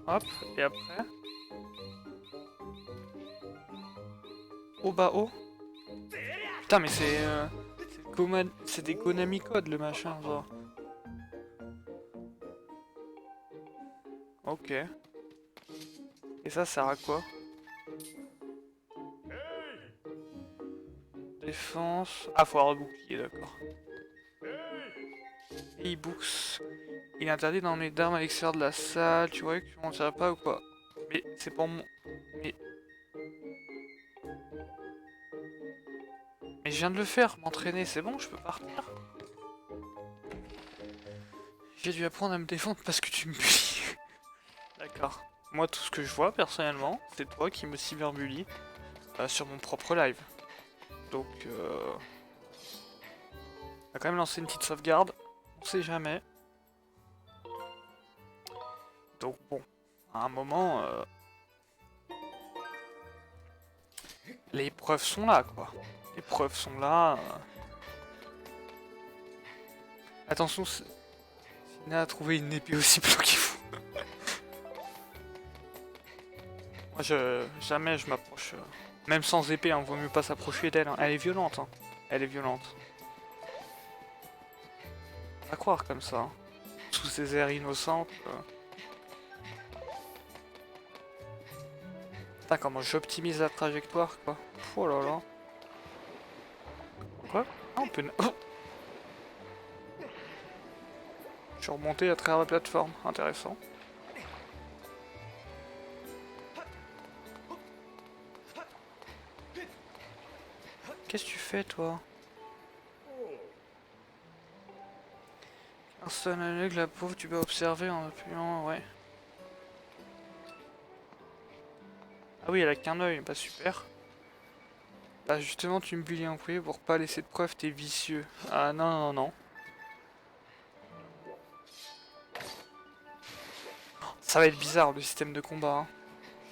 Hop, et après. Haut, bas, haut. Putain, mais c'est des Konami codes le machin, genre. Ok. Et ça sert à quoi? Défense... Ah, faut avoir le bouclier, d'accord. Et e-books. Il est interdit d'emmener d'armes à l'extérieur de la salle, tu vois que tu m'en tirais pas ou quoi? Mais c'est pour mon... Mais... Mais je viens de le faire, m'entraîner, c'est bon, je peux partir. J'ai dû apprendre à me défendre parce que tu me bullies. D'accord. Moi, tout ce que je vois, personnellement, c'est toi qui me cyberbully sur mon propre live. Donc, on va quand même lancer une petite sauvegarde. On sait jamais. Donc, bon. À un moment... les preuves sont là, quoi. Les preuves sont là. Attention, Sina a trouvé une épée aussi bloquée. Moi, jamais je m'approche. Même sans épée, hein, vaut mieux pas s'approcher d'elle. Hein. Elle est violente. Hein. Elle est violente. Pas croire comme ça. Hein. Sous ses airs innocents. Putain, comment j'optimise la trajectoire, quoi. Oh là là. Quoi? Ah, on peut... Oh, je suis remonté à travers la plateforme. Intéressant. Qu'est-ce que tu fais, toi? Personne à que la pauvre, tu peux observer en appuyant, ouais. Ah oui, elle a qu'un œil, bah super. Bah justement, tu me bullies un peu pour pas laisser de preuves, t'es vicieux. Ah non, non, non. Ça va être bizarre le système de combat. Hein.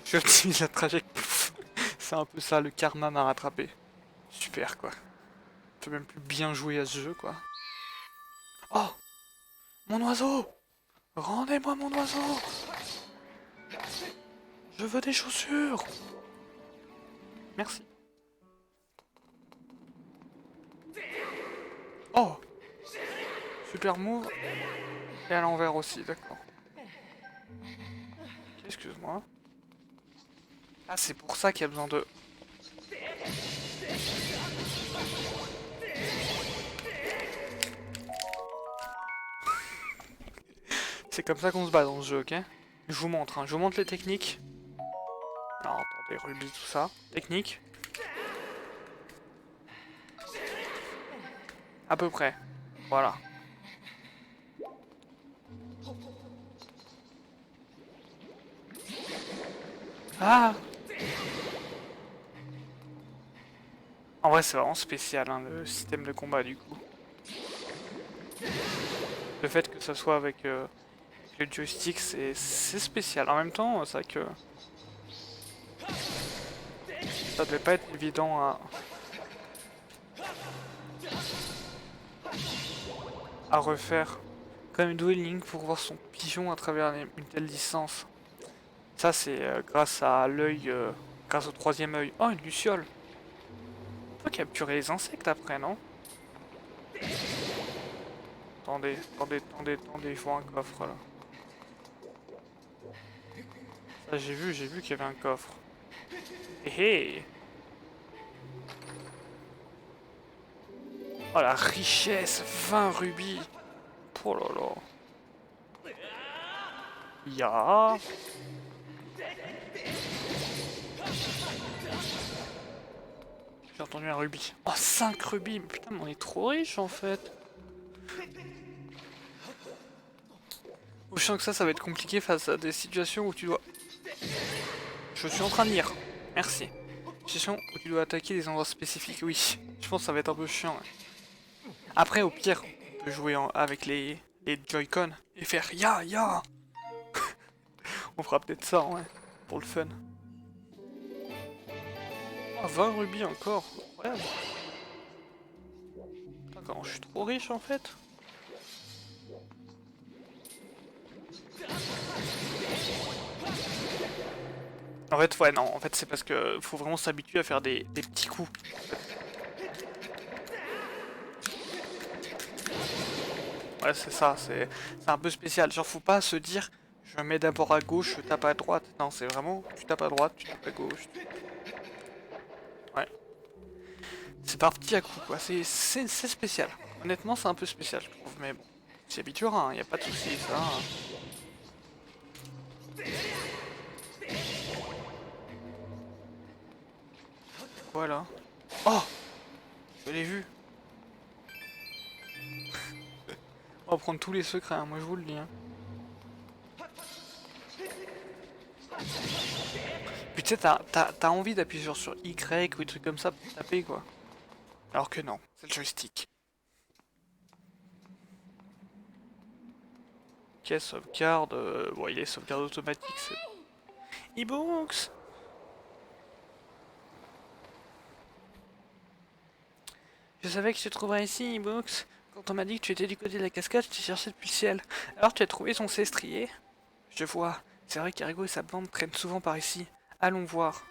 J'optimise la trajectoire. Pouf. C'est un peu ça, le karma m'a rattrapé. Super quoi. Je peux même plus bien jouer à ce jeu quoi. Oh, mon oiseau! Rendez-moi mon oiseau! Je veux des chaussures! Merci. Oh! Super move. Et à l'envers aussi, d'accord. Excuse-moi. Ah, c'est pour ça qu'il y a besoin de... C'est comme ça qu'on se bat dans ce jeu, ok? Je vous montre, hein. Je vous montre les techniques. Alors, attendez, rubis, tout ça. Technique. À peu près. Voilà. Ah! En vrai, c'est vraiment spécial, hein, le système de combat, du coup. Le fait que ça soit avec le joystick, c'est spécial. En même temps, c'est vrai que ça devait pas être évident à refaire. Comme Duel Link pour voir son pigeon à travers une telle distance. Ça, c'est grâce à l'œil, grâce au troisième œil. Oh, une luciole! On peut capturer les insectes après, non? Attendez, attendez, attendez, attendez, il faut un coffre là. Ça, j'ai vu qu'il y avait un coffre. Hé hé! Oh la richesse! 20 rubis! Oh là là! Ya! J'ai entendu un rubis. Oh, 5 rubis! Mais putain, mais on est trop riche en fait! Je sens que ça va être compliqué face à des situations où tu dois... Je suis en train de lire. Merci. Situation où tu dois attaquer des endroits spécifiques. Oui, je pense que ça va être un peu chiant. Ouais. Après, au pire, on peut jouer avec les Joy-Con et faire ya ya. On fera peut-être ça, ouais, pour le fun. Oh, 20 rubis encore. Ouais. Putain, je suis trop riche en fait. En fait, ouais, non, en fait, c'est parce que faut vraiment s'habituer à faire des petits coups. Ouais, c'est ça, c'est un peu spécial. Genre, faut pas se dire, je mets d'abord à gauche, je tape à droite. Non, c'est vraiment, tu tapes à droite, tu tapes à gauche. Ouais. C'est par petits à coups, quoi. C'est spécial. Honnêtement, c'est un peu spécial, je trouve. Mais bon, tu t'y habitueras, hein, y a pas de soucis, ça. Hein. Voilà. Oh! Je l'ai vu. On va prendre tous les secrets, hein, moi je vous le dis. Hein. Puis tu sais, t'as envie d'appuyer sur Y ou des trucs comme ça pour taper, quoi. Alors que non, c'est le joystick. Ok, sauvegarde. Bon, il est sauvegarde automatique, c'est bon. E-books! Je savais que tu te trouverais ici, E-books. Quand on m'a dit que tu étais du côté de la cascade, je t'ai cherché depuis le ciel. Alors tu as trouvé son cestrier? Je vois. C'est vrai qu'Arigo et sa bande traînent souvent par ici. Allons voir.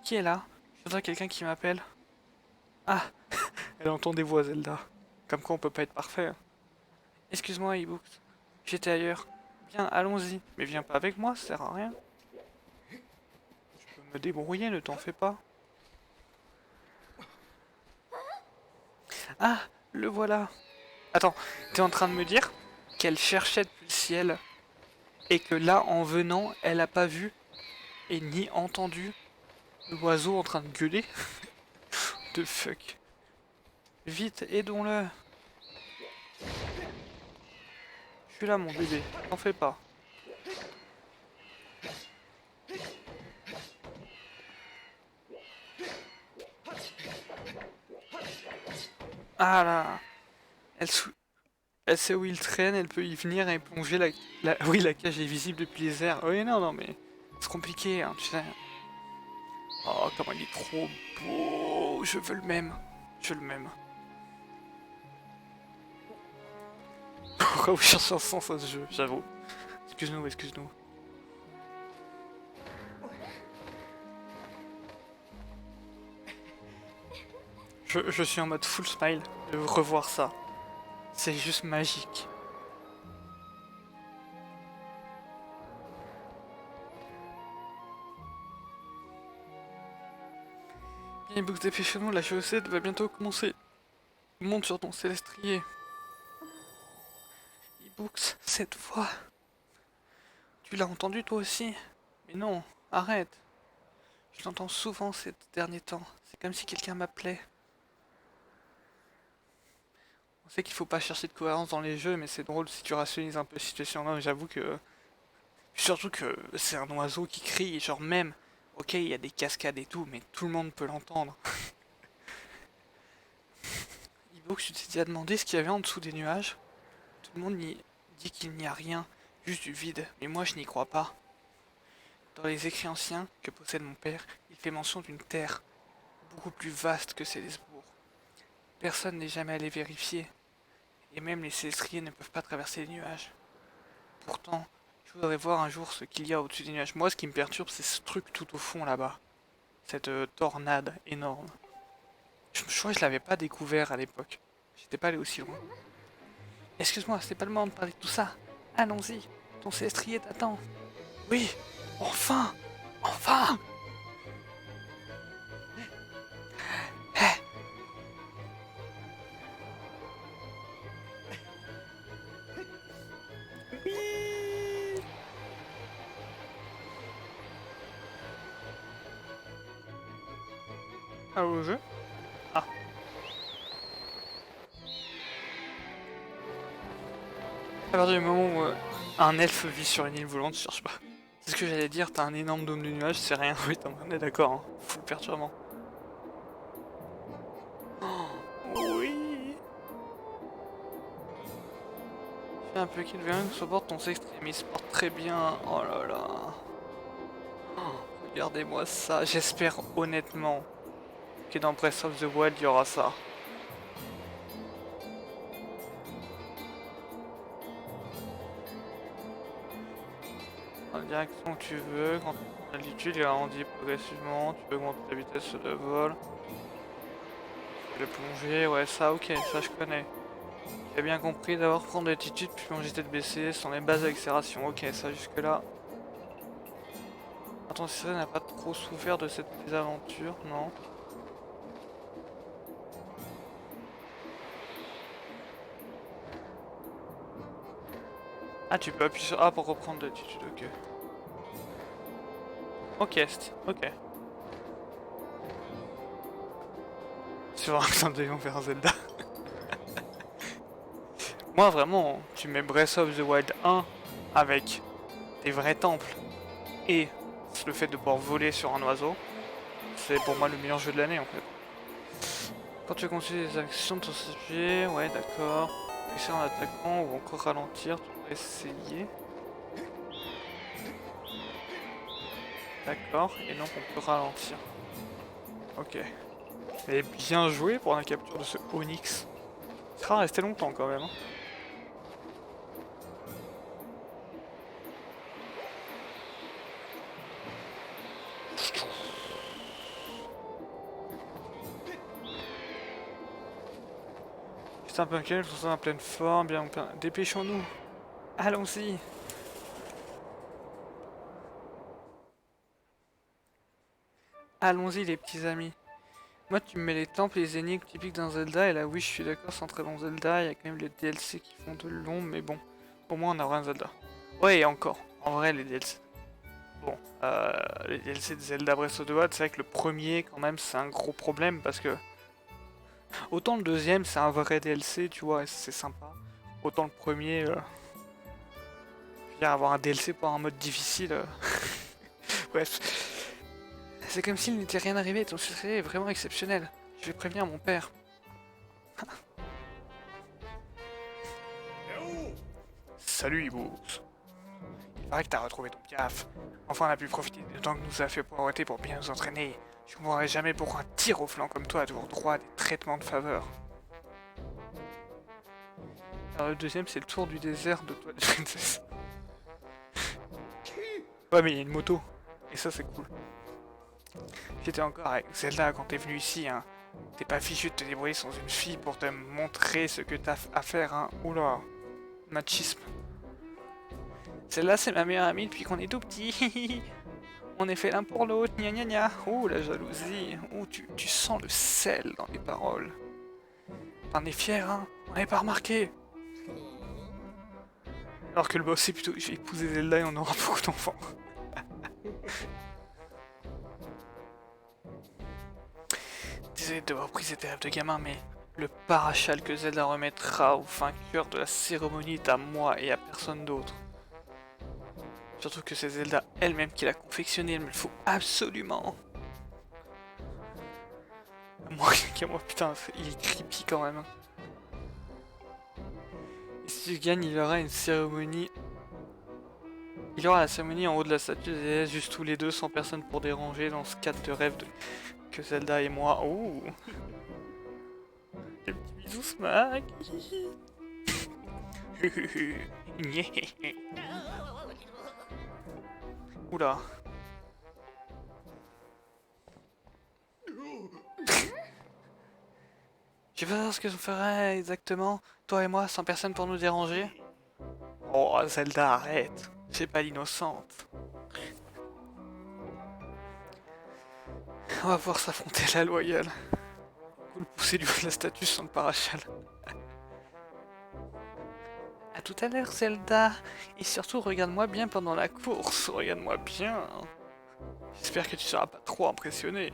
Qui est là? J'entends quelqu'un qui m'appelle. Ah! Elle entend des voix, Zelda. Comme quoi on peut pas être parfait. Hein. Excuse-moi, E-books. J'étais ailleurs. Bien, allons-y. Mais viens pas avec moi, ça sert à rien. Je peux me débrouiller, ne t'en fais pas. Ah! Le voilà. Attends, t'es en train de me dire qu'elle cherchait depuis le ciel et que là, en venant, elle a pas vu et ni entendu l'oiseau en train de gueuler? De fuck. Vite, aidons-le. Je suis là, mon bébé. T'en fais pas. Ah là, elle, elle sait où il traîne, elle peut y venir et plonger Oui, la cage est visible depuis les airs. Oui, non, non, mais c'est compliqué, hein, tu sais. Oh, comment il est trop beau. Je veux le même. Je veux le même. Pourquoi vous cherchez un sens à ce jeu, j'avoue. Excuse-nous, excuse-nous. Je suis en mode full smile de revoir ça. C'est juste magique. Bien, Books, dépêchons-nous, la chaussette va bientôt commencer. Monte sur ton célestrier. E-Books, cette voix. Tu l'as entendu toi aussi? Mais non, arrête. Je l'entends souvent ces derniers temps. C'est comme si quelqu'un m'appelait. On sait qu'il faut pas chercher de cohérence dans les jeux, mais c'est drôle si tu rationalises un peu la situation. Non, j'avoue que... Surtout que c'est un oiseau qui crie, genre même... Ok, il y a des cascades et tout, mais tout le monde peut l'entendre. E-Books, tu t'es déjà demandé ce qu'il y avait en dessous des nuages? Tout le monde dit qu'il n'y a rien, juste du vide, mais moi je n'y crois pas. Dans les écrits anciens que possède mon père, il fait mention d'une terre beaucoup plus vaste que Célesbourg. Personne n'est jamais allé vérifier, et même les célestriers ne peuvent pas traverser les nuages. Pourtant, je voudrais voir un jour ce qu'il y a au-dessus des nuages. Moi, ce qui me perturbe, c'est ce truc tout au fond là-bas. Cette tornade énorme. Je crois que je l'avais pas découvert à l'époque. J'étais pas allé aussi loin. Excuse-moi, c'est pas le moment de parler de tout ça. Allons-y, ton célestrier t'attend. Oui, enfin, enfin. Eh, oui. Ah, au jeu? Ah. À partir du moment où un elfe vit sur une île volante, je cherche pas. C'est ce que j'allais dire, t'as un énorme dôme de nuages, c'est rien. Oui, on est d'accord, hein. Full perturbant. Oh, oui. Fais un peu qu'il vient que supporte ton sexe il se porte très bien. Oh là là. Oh, regardez-moi ça. J'espère honnêtement que dans Breath of the Wild il y aura ça. Dans la direction que tu veux, quand l'altitude est agrandie progressivement, tu peux augmenter ta vitesse de vol. Le plonger, ouais ça ok, ça je connais. J'ai bien compris d'avoir prendre l'altitude puis plonger tête baissée sont les bases d'accélération. Ok, ça jusque là. Attends, si ça n'a pas trop souffert de cette mésaventure, non. Ah, tu peux appuyer sur A pour reprendre l'altitude, ok. Ok, ok. C'est vraiment que ça me devient vers Zelda. Moi, vraiment, tu mets Breath of the Wild 1 avec des vrais temples et le fait de pouvoir voler sur un oiseau, c'est pour moi le meilleur jeu de l'année en fait. Quand tu continues les actions de ton sujet, ouais d'accord. Essayer en attaquant ou encore ralentir, tu peux essayer. D'accord, et donc on peut ralentir. Ok. Et bien joué pour la capture de ce Onyx. Il sera resté longtemps quand même. Hein. C'est un Pumpkin, je trouve ça en pleine forme, bien plein. Dépêchons-nous. Allons-y. Allons-y les petits amis. Moi tu me mets les temples et les énigmes typiques d'un Zelda et là oui je suis d'accord c'est un très bon Zelda, il y a quand même les DLC qui font de l'ombre mais bon, au moins on aura un Zelda. Ouais et encore, en vrai les DLC. Bon, les DLC de Zelda Breath of the Wild c'est vrai que le premier quand même c'est un gros problème parce que autant le deuxième c'est un vrai DLC tu vois et c'est sympa, autant le premier, je veux dire avoir un DLC pour un mode difficile, bref. C'est comme s'il n'était rien arrivé, ton succès est vraiment exceptionnel. Je vais prévenir mon père. Salut Ibous. Il paraît que t'as retrouvé ton piaf. Enfin, on a pu profiter du temps que nous a fait poireauter pour bien nous entraîner. Je ne mourrai jamais pour un tir au flanc comme toi, toujours droit à des traitements de faveur. Alors le deuxième, c'est le tour du désert de toi de princesse. Ouais, mais il y a une moto. Et ça, c'est cool. J'étais encore avec Zelda quand t'es venu ici, hein. T'es pas fichu de te débrouiller sans une fille pour te montrer ce que t'as à faire, hein. Oula, machisme. Celle-là, c'est ma meilleure amie depuis qu'on est tout petit. On est fait l'un pour l'autre, gna gna gna. Oh, la jalousie. Oh, tu sens le sel dans les paroles. T'en es fier, hein? On n'avait pas remarqué. Alors que le boss, c'est plutôt, je vais épouser Zelda et on aura beaucoup d'enfants. Désolé de devoir pris cette rêve de gamin, mais le parachal que Zelda remettra au vainqueur de la cérémonie est à moi et à personne d'autre. Surtout que c'est Zelda elle-même qui l'a confectionné, il me le faut absolument. Moi, putain, il est creepy quand même. Et si tu gagnes, il y aura une cérémonie. Il y aura la cérémonie en haut de la statue des déesses, juste tous les deux, sans personne pour déranger, dans ce cadre de rêve que Zelda et moi. Oh, des petits bisous, Smack. Oula. Je vais pas savoir ce que je ferais exactement, toi et moi, sans personne pour nous déranger. Oh, Zelda, arrête. C'est pas l'innocente. On va pouvoir s'affronter la loyale. Ou le pousser du haut de la statue sans le parachal. A tout à l'heure, Zelda. Et surtout, regarde-moi bien pendant la course. Regarde-moi bien. J'espère que tu seras pas trop impressionné.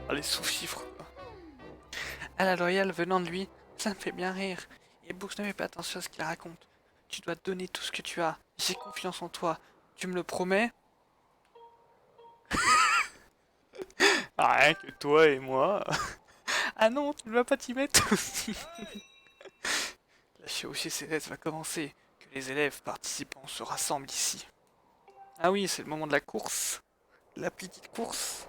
Ah, les sous-fifres. À la loyale venant de lui, ça me fait bien rire. Et Brooks ne fait pas attention à ce qu'il raconte. Tu dois te donner tout ce que tu as. J'ai confiance en toi. Tu me le promets? Ah, rien que toi et moi. Ah non, tu ne vas pas t'y mettre aussi. La chevauchée céleste va commencer. Que les élèves participants se rassemblent ici. Ah oui, c'est le moment de la course. La petite course.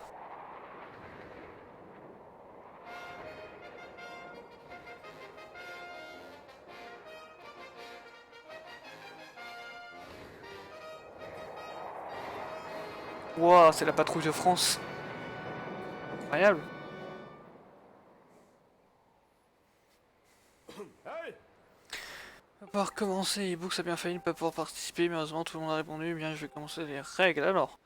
Wow, c'est la patrouille de France. Incroyable. On va pouvoir commencer. Books a bien failli ne pas pouvoir participer, mais heureusement tout le monde a répondu. Eh bien, je vais commencer les règles alors.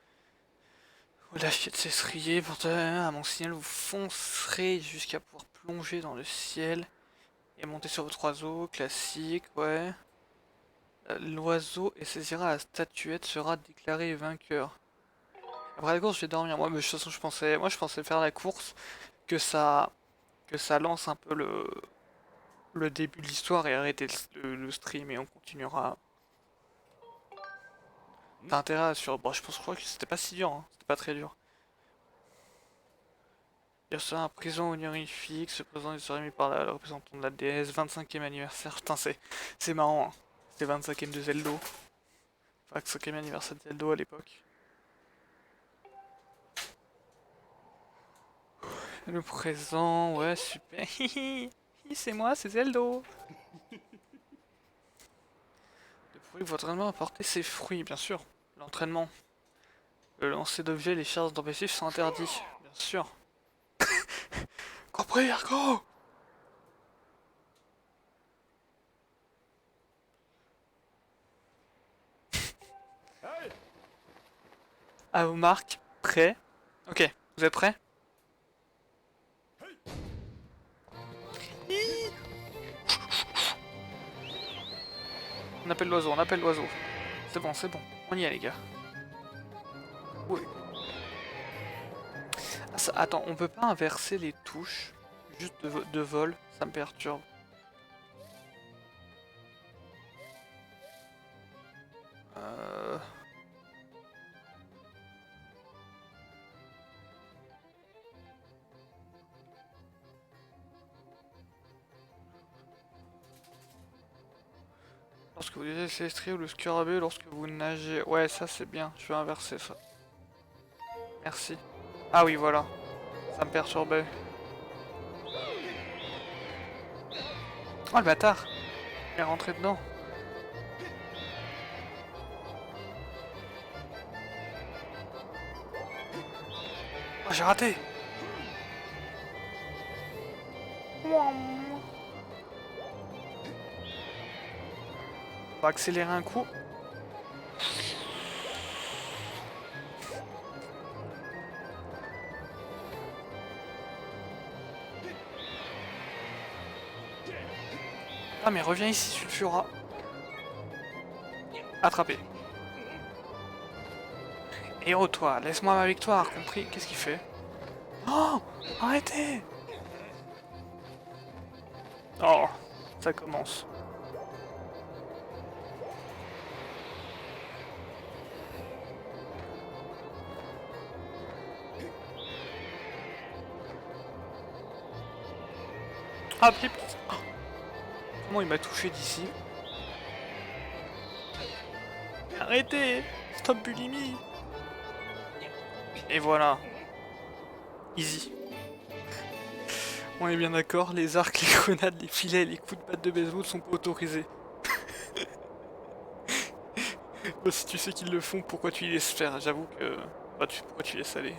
Vous lâchez de s'essuyer, à mon signal, vous foncerez jusqu'à pouvoir plonger dans le ciel et monter sur votre oiseau. Classique, ouais. L'oiseau et saisira la statuette sera déclaré vainqueur. Après la course, je vais dormir. Moi, mais de toute façon, je pensais faire la course, que ça lance un peu le début de l'histoire et arrêter le stream et on continuera. T'as intérêt sur. Bon, je crois que c'était pas si dur, hein. C'était pas très dur. Il y a un prison honorifique, ce présent est remis par la représentant de la déesse, 25e anniversaire. Putain, c'est marrant, hein. C'était 25e de Zelda. 25e anniversaire de Zelda à l'époque. Le présent, ouais, super. C'est moi, c'est Zelda. Le bruit que votre entraînement a porté ses fruits, bien sûr. L'entraînement. Le lancer d'objets et les charges d'empêchifs sont interdits, bien sûr. Compris, Argo. À vos marques, prêts. Ok, vous êtes prêts? On appelle l'oiseau, on appelle l'oiseau. C'est bon, on y est les gars. Oui. Ah, attends, on peut pas inverser les touches juste de vol, ça me perturbe. Euh... Lorsque vous utilisez le célestri ou le scarabée, lorsque vous nagez. Ouais, ça c'est bien. Je vais inverser ça. Merci. Ah oui, voilà. Ça me perturbait. Oh le bâtard! Il est rentré dedans. Oh, j'ai raté! On va accélérer un coup. Ah mais reviens ici, Sulfura. Attrapé. Et oh toi, laisse-moi ma victoire, compris? Qu'est-ce qu'il fait? Oh! Arrêtez! Oh, ça commence. Ah, pip! Oh, comment il m'a touché d'ici? Arrêtez! Stop bulimie! Et voilà. Easy. On est bien d'accord, les arcs, les grenades, les filets, les coups de batte de baseball sont pas autorisés. Bah, si tu sais qu'ils le font, pourquoi tu les laisses faire? J'avoue que... Bah, pourquoi tu laisses aller?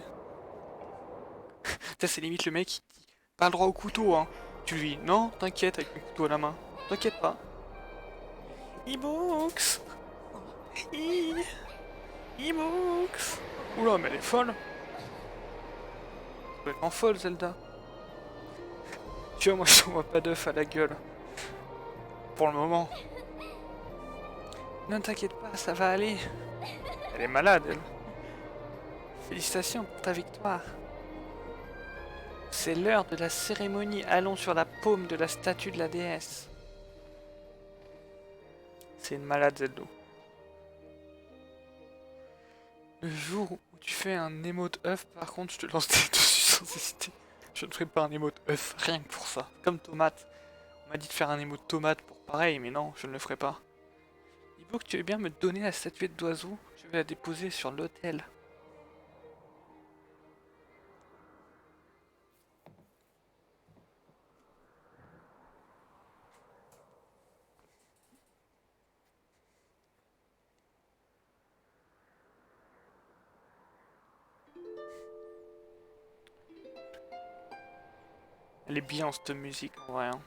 Ça c'est limite le mec qui dit pas le droit au couteau, hein. Tu lui dis non, t'inquiète avec le couteau à la main. T'inquiète pas. E-books. E-books. Oula, mais elle est folle. Complètement folle, Zelda. Tu vois, moi je t'envoie pas d'œuf à la gueule. Pour le moment. Ne t'inquiète pas, ça va aller. Elle est malade, elle. Félicitations pour ta victoire. C'est l'heure de la cérémonie. Allons sur la paume de la statue de la déesse. C'est une malade, Zelda. Le jour où tu fais un émote œuf, par contre, je te lance dessus sans hésiter. Je ne ferai pas un émote œuf, rien que pour ça. Comme tomate. On m'a dit de faire un émote tomate pour pareil, mais non, je ne le ferai pas. Il faut que tu veux bien me donner la statuette d'oiseau. Je vais la déposer sur l'autel. Elle est bien cette musique en vrai. Hein.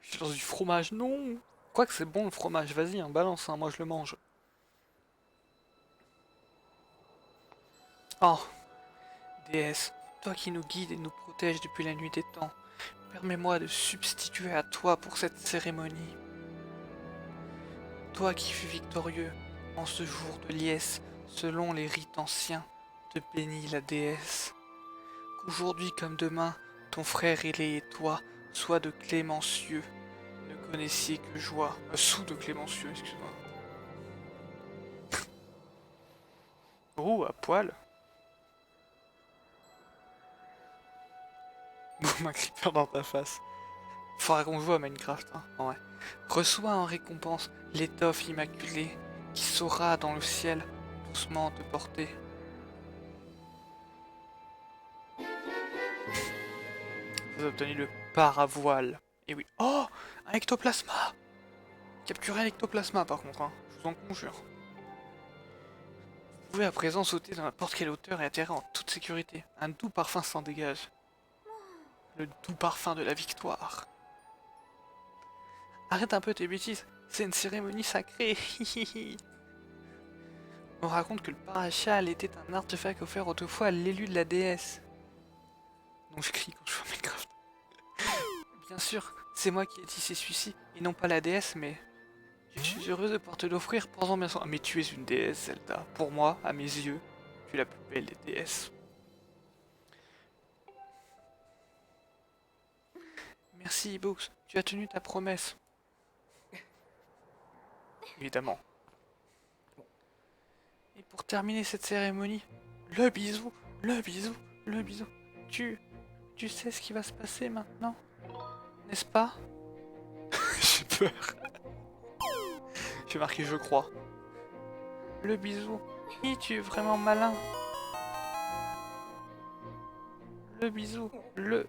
Je suis dans du fromage, non. Quoique c'est bon le fromage, vas-y, hein, balance, hein, moi je le mange. Oh, déesse, toi qui nous guides et nous protèges depuis la nuit des temps, permets-moi de substituer à toi pour cette cérémonie. Toi qui fus victorieux en ce jour de liesse, selon les rites anciens, te bénis la déesse. Qu'aujourd'hui comme demain, ton frère ailé et toi soient de clémencieux, ne connaissiez que joie. Sous de clémencieux, excuse-moi. Oh, à poil. Boum, un creeper dans ta face. Faudra qu'on joue à Minecraft, hein. Ouais. Reçois en récompense l'étoffe immaculée qui saura dans le ciel doucement te porter. Vous avez obtenu le paravoile. Et oui. Oh, un ectoplasma. Capturez un ectoplasma par contre, hein. Je vous en conjure. Vous pouvez à présent sauter dans n'importe quelle hauteur et atterrir en toute sécurité. Un doux parfum s'en dégage. Le doux parfum de la victoire. Arrête un peu tes bêtises. C'est une cérémonie sacrée. On raconte que le parachal était un artefact offert autrefois à l'élu de la déesse. Donc je crie quand je fais Minecraft. Bien sûr, c'est moi qui ai tissé celui-ci, et non pas la déesse, mais... Je suis heureuse de pouvoir te l'offrir pendant bien sûr. Mais tu es une déesse, Zelda. Pour moi, à mes yeux, tu es la plus belle des déesses. Merci, Books. Tu as tenu ta promesse. Évidemment. Et pour terminer cette cérémonie, le bisou, le bisou, le bisou. Tu sais ce qui va se passer maintenant, n'est-ce pas? J'ai peur. J'ai marqué je crois. Le bisou. Oui, tu es vraiment malin. Le bisou. Le...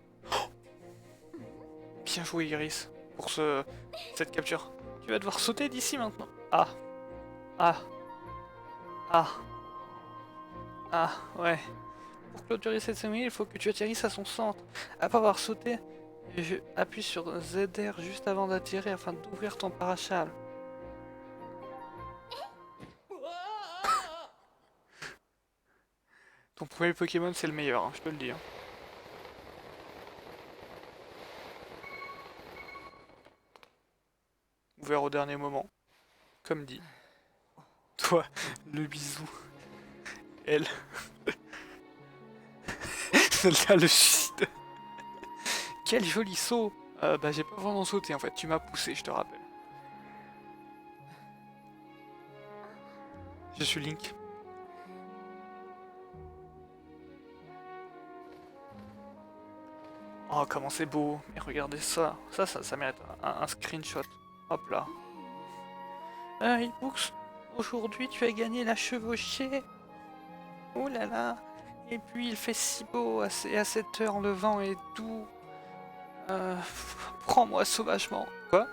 Bien joué Iris pour cette capture. Tu vas devoir sauter d'ici maintenant. Ah. Ah. Ah. Ah, ouais. Pour clôturer cette cérémonie, il faut que tu atterrisses à son centre. Après avoir sauté, je appuie sur ZR juste avant d'atterrir afin d'ouvrir ton parachal. Ton premier Pokémon c'est le meilleur, hein, je peux le dire. Ouvert au dernier moment, comme dit. Toi, le bisou. Elle. Celle-là, le shit. Quel joli saut. Bah j'ai pas vraiment sauté en fait, tu m'as poussé, je te rappelle. Je suis Link. Oh comment c'est beau, mais regardez ça. Ça mérite un screenshot. Hop là. Books, aujourd'hui tu as gagné la chevauchée. Oh là là. Et puis il fait si beau, à cette heure le vent est doux. Prends-moi sauvagement. Quoi?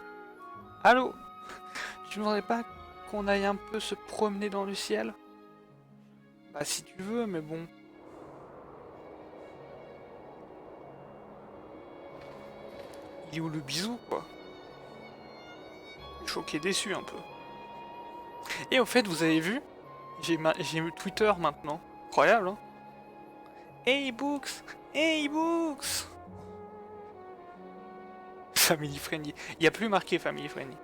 Allô? Tu ne voudrais pas qu'on aille un peu se promener dans le ciel? Bah si tu veux, mais bon. Il est où le bisou, quoi? Choqué, déçu un peu. Et au fait, vous avez vu? J'ai Twitter maintenant. Incroyable, hein? Hey Books! Hey Books! Family friendly. Il n'y a plus marqué family friendly.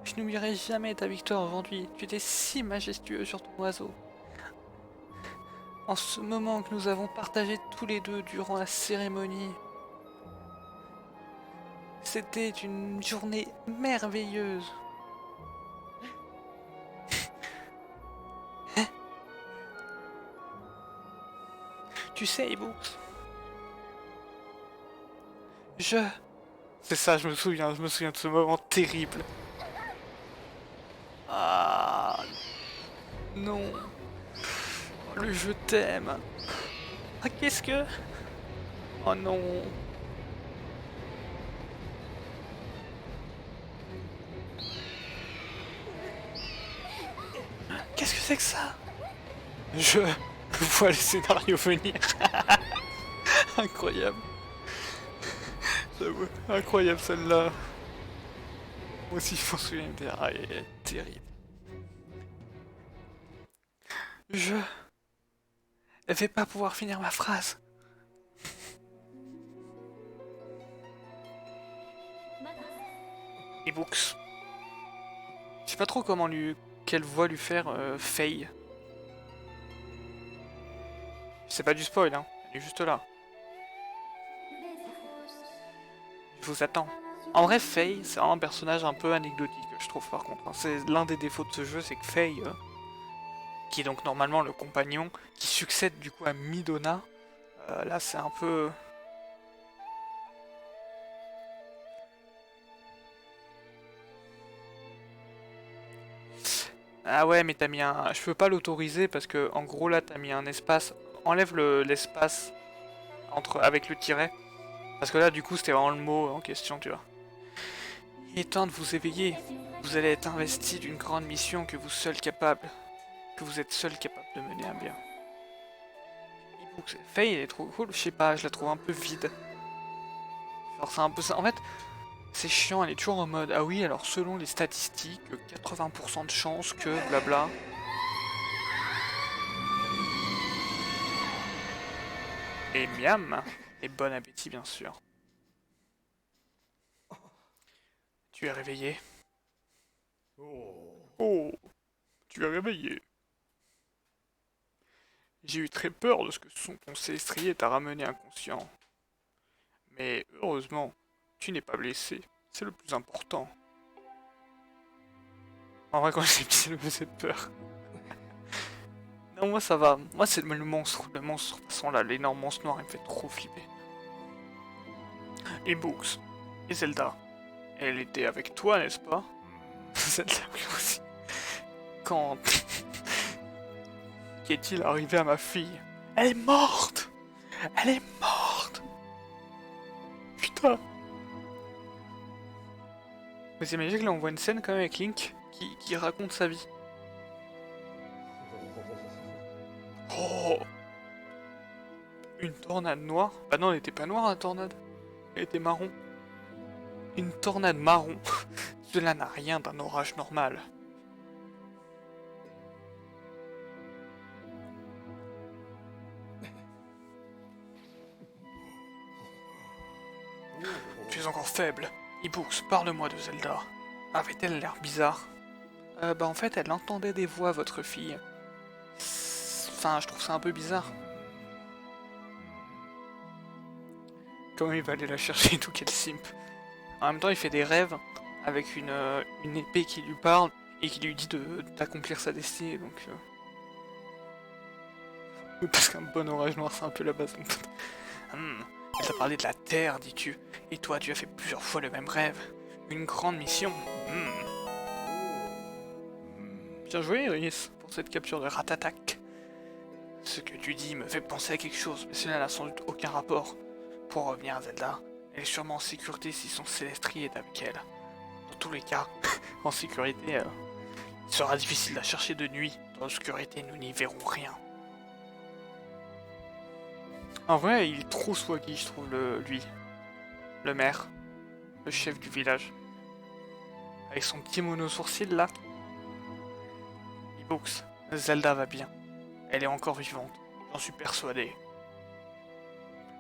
Je n'oublierai jamais ta victoire aujourd'hui. Tu étais si majestueux sur ton oiseau. En ce moment que nous avons partagé tous les deux durant la cérémonie, c'était une journée merveilleuse. Tu sais, Ebooks, C'est ça, je me souviens de ce moment terrible. Ah non. Le je t'aime. Ah qu'est-ce que... Oh non. Qu'est-ce que c'est que ça? Je vois le scénario venir. Incroyable. J'avoue, incroyable celle-là. Moi aussi je m'en souviens, elle est terrible. Je vais pas pouvoir finir ma phrase. Ebooks. Je sais pas trop quelle voix lui faire Faye. C'est pas du spoil, hein. Elle est juste là. Je vous attends. En vrai, Faye, c'est un personnage un peu anecdotique, je trouve, par contre. C'est l'un des défauts de ce jeu, c'est que Faye, qui est donc normalement le compagnon, qui succède du coup à Midona, là c'est un peu... Ah ouais, mais t'as mis un... Je peux pas l'autoriser parce que, en gros, là, t'as mis un espace... Enlève l'espace avec le tiret. Parce que là, du coup, c'était vraiment le mot en question, tu vois. Il est temps de vous éveiller. Vous allez être investi d'une grande mission que vous êtes seul capable de mener à bien. Faye, elle est trop cool, je sais pas, je la trouve un peu vide. Genre, c'est un peu ça. En fait, c'est chiant, elle est toujours en mode, ah oui, alors selon les statistiques, 80% de chances que blabla. Et miam. Et bon appétit, bien sûr. Tu es réveillé. Oh, tu es réveillé. J'ai eu très peur de ce que son conseil strié t'a ramené inconscient. Mais heureusement, tu n'es pas blessé. C'est le plus important. En vrai, quand j'étais petit, ça me faisait peur. Non, moi ça va. Moi c'est le monstre. Le monstre, de toute façon là, l'énorme monstre noir, il me fait trop flipper. Et Books. Et Zelda. Elle était avec toi, n'est-ce pas? Zelda, oui aussi. Quand qu'est-il arrivé à ma fille? Elle est morte! Elle est morte! Putain! Vous imaginez que là on voit une scène quand même avec Link qui raconte sa vie. Oh! Une tornade noire? Bah non, elle était pas noire la tornade. Elle était marron. Une tornade marron. Cela n'a rien d'un orage normal. Tu es encore faible. Ibooks, parle-moi de Zelda. Avait-elle l'air bizarre? Bah en fait, elle entendait des voix, votre fille. Enfin, je trouve ça un peu bizarre. Comment il va aller la chercher, tout quel simp. En même temps, il fait des rêves avec une épée qui lui parle et qui lui dit d'accomplir sa destinée, donc... Parce qu'un bon orage noir, c'est un peu la base. Elle t'a parlé de la Terre, dis-tu. Et toi, tu as fait plusieurs fois le même rêve. Une grande mission. Bien joué, Iris, pour cette capture de Ratatak. Ce que tu dis me fait penser à quelque chose, mais cela n'a sans doute aucun rapport. Pour revenir à Zelda, elle est sûrement en sécurité si son Célestri est avec elle. Dans tous les cas, en sécurité, il sera difficile de la chercher de nuit. Dans l'obscurité, nous n'y verrons rien. En vrai, il est trop swaggy, je trouve, lui. Le maire. Le chef du village. Avec son kimono sourcil, là. Ibooks, Zelda va bien. Elle est encore vivante. J'en suis persuadé.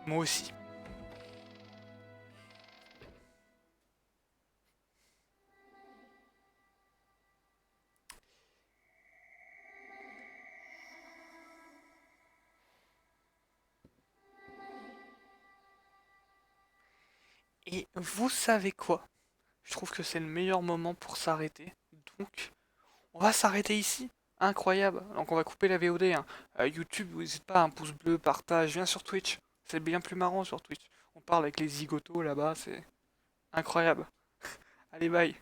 Moi aussi. Et vous savez quoi? Je trouve que c'est le meilleur moment pour s'arrêter. Donc, on va s'arrêter ici. Incroyable. Donc on va couper la VOD. Hein. YouTube, n'hésite pas, un pouce bleu, partage, viens sur Twitch. C'est bien plus marrant sur Twitch. On parle avec les zigotos là-bas, c'est incroyable. Allez, bye.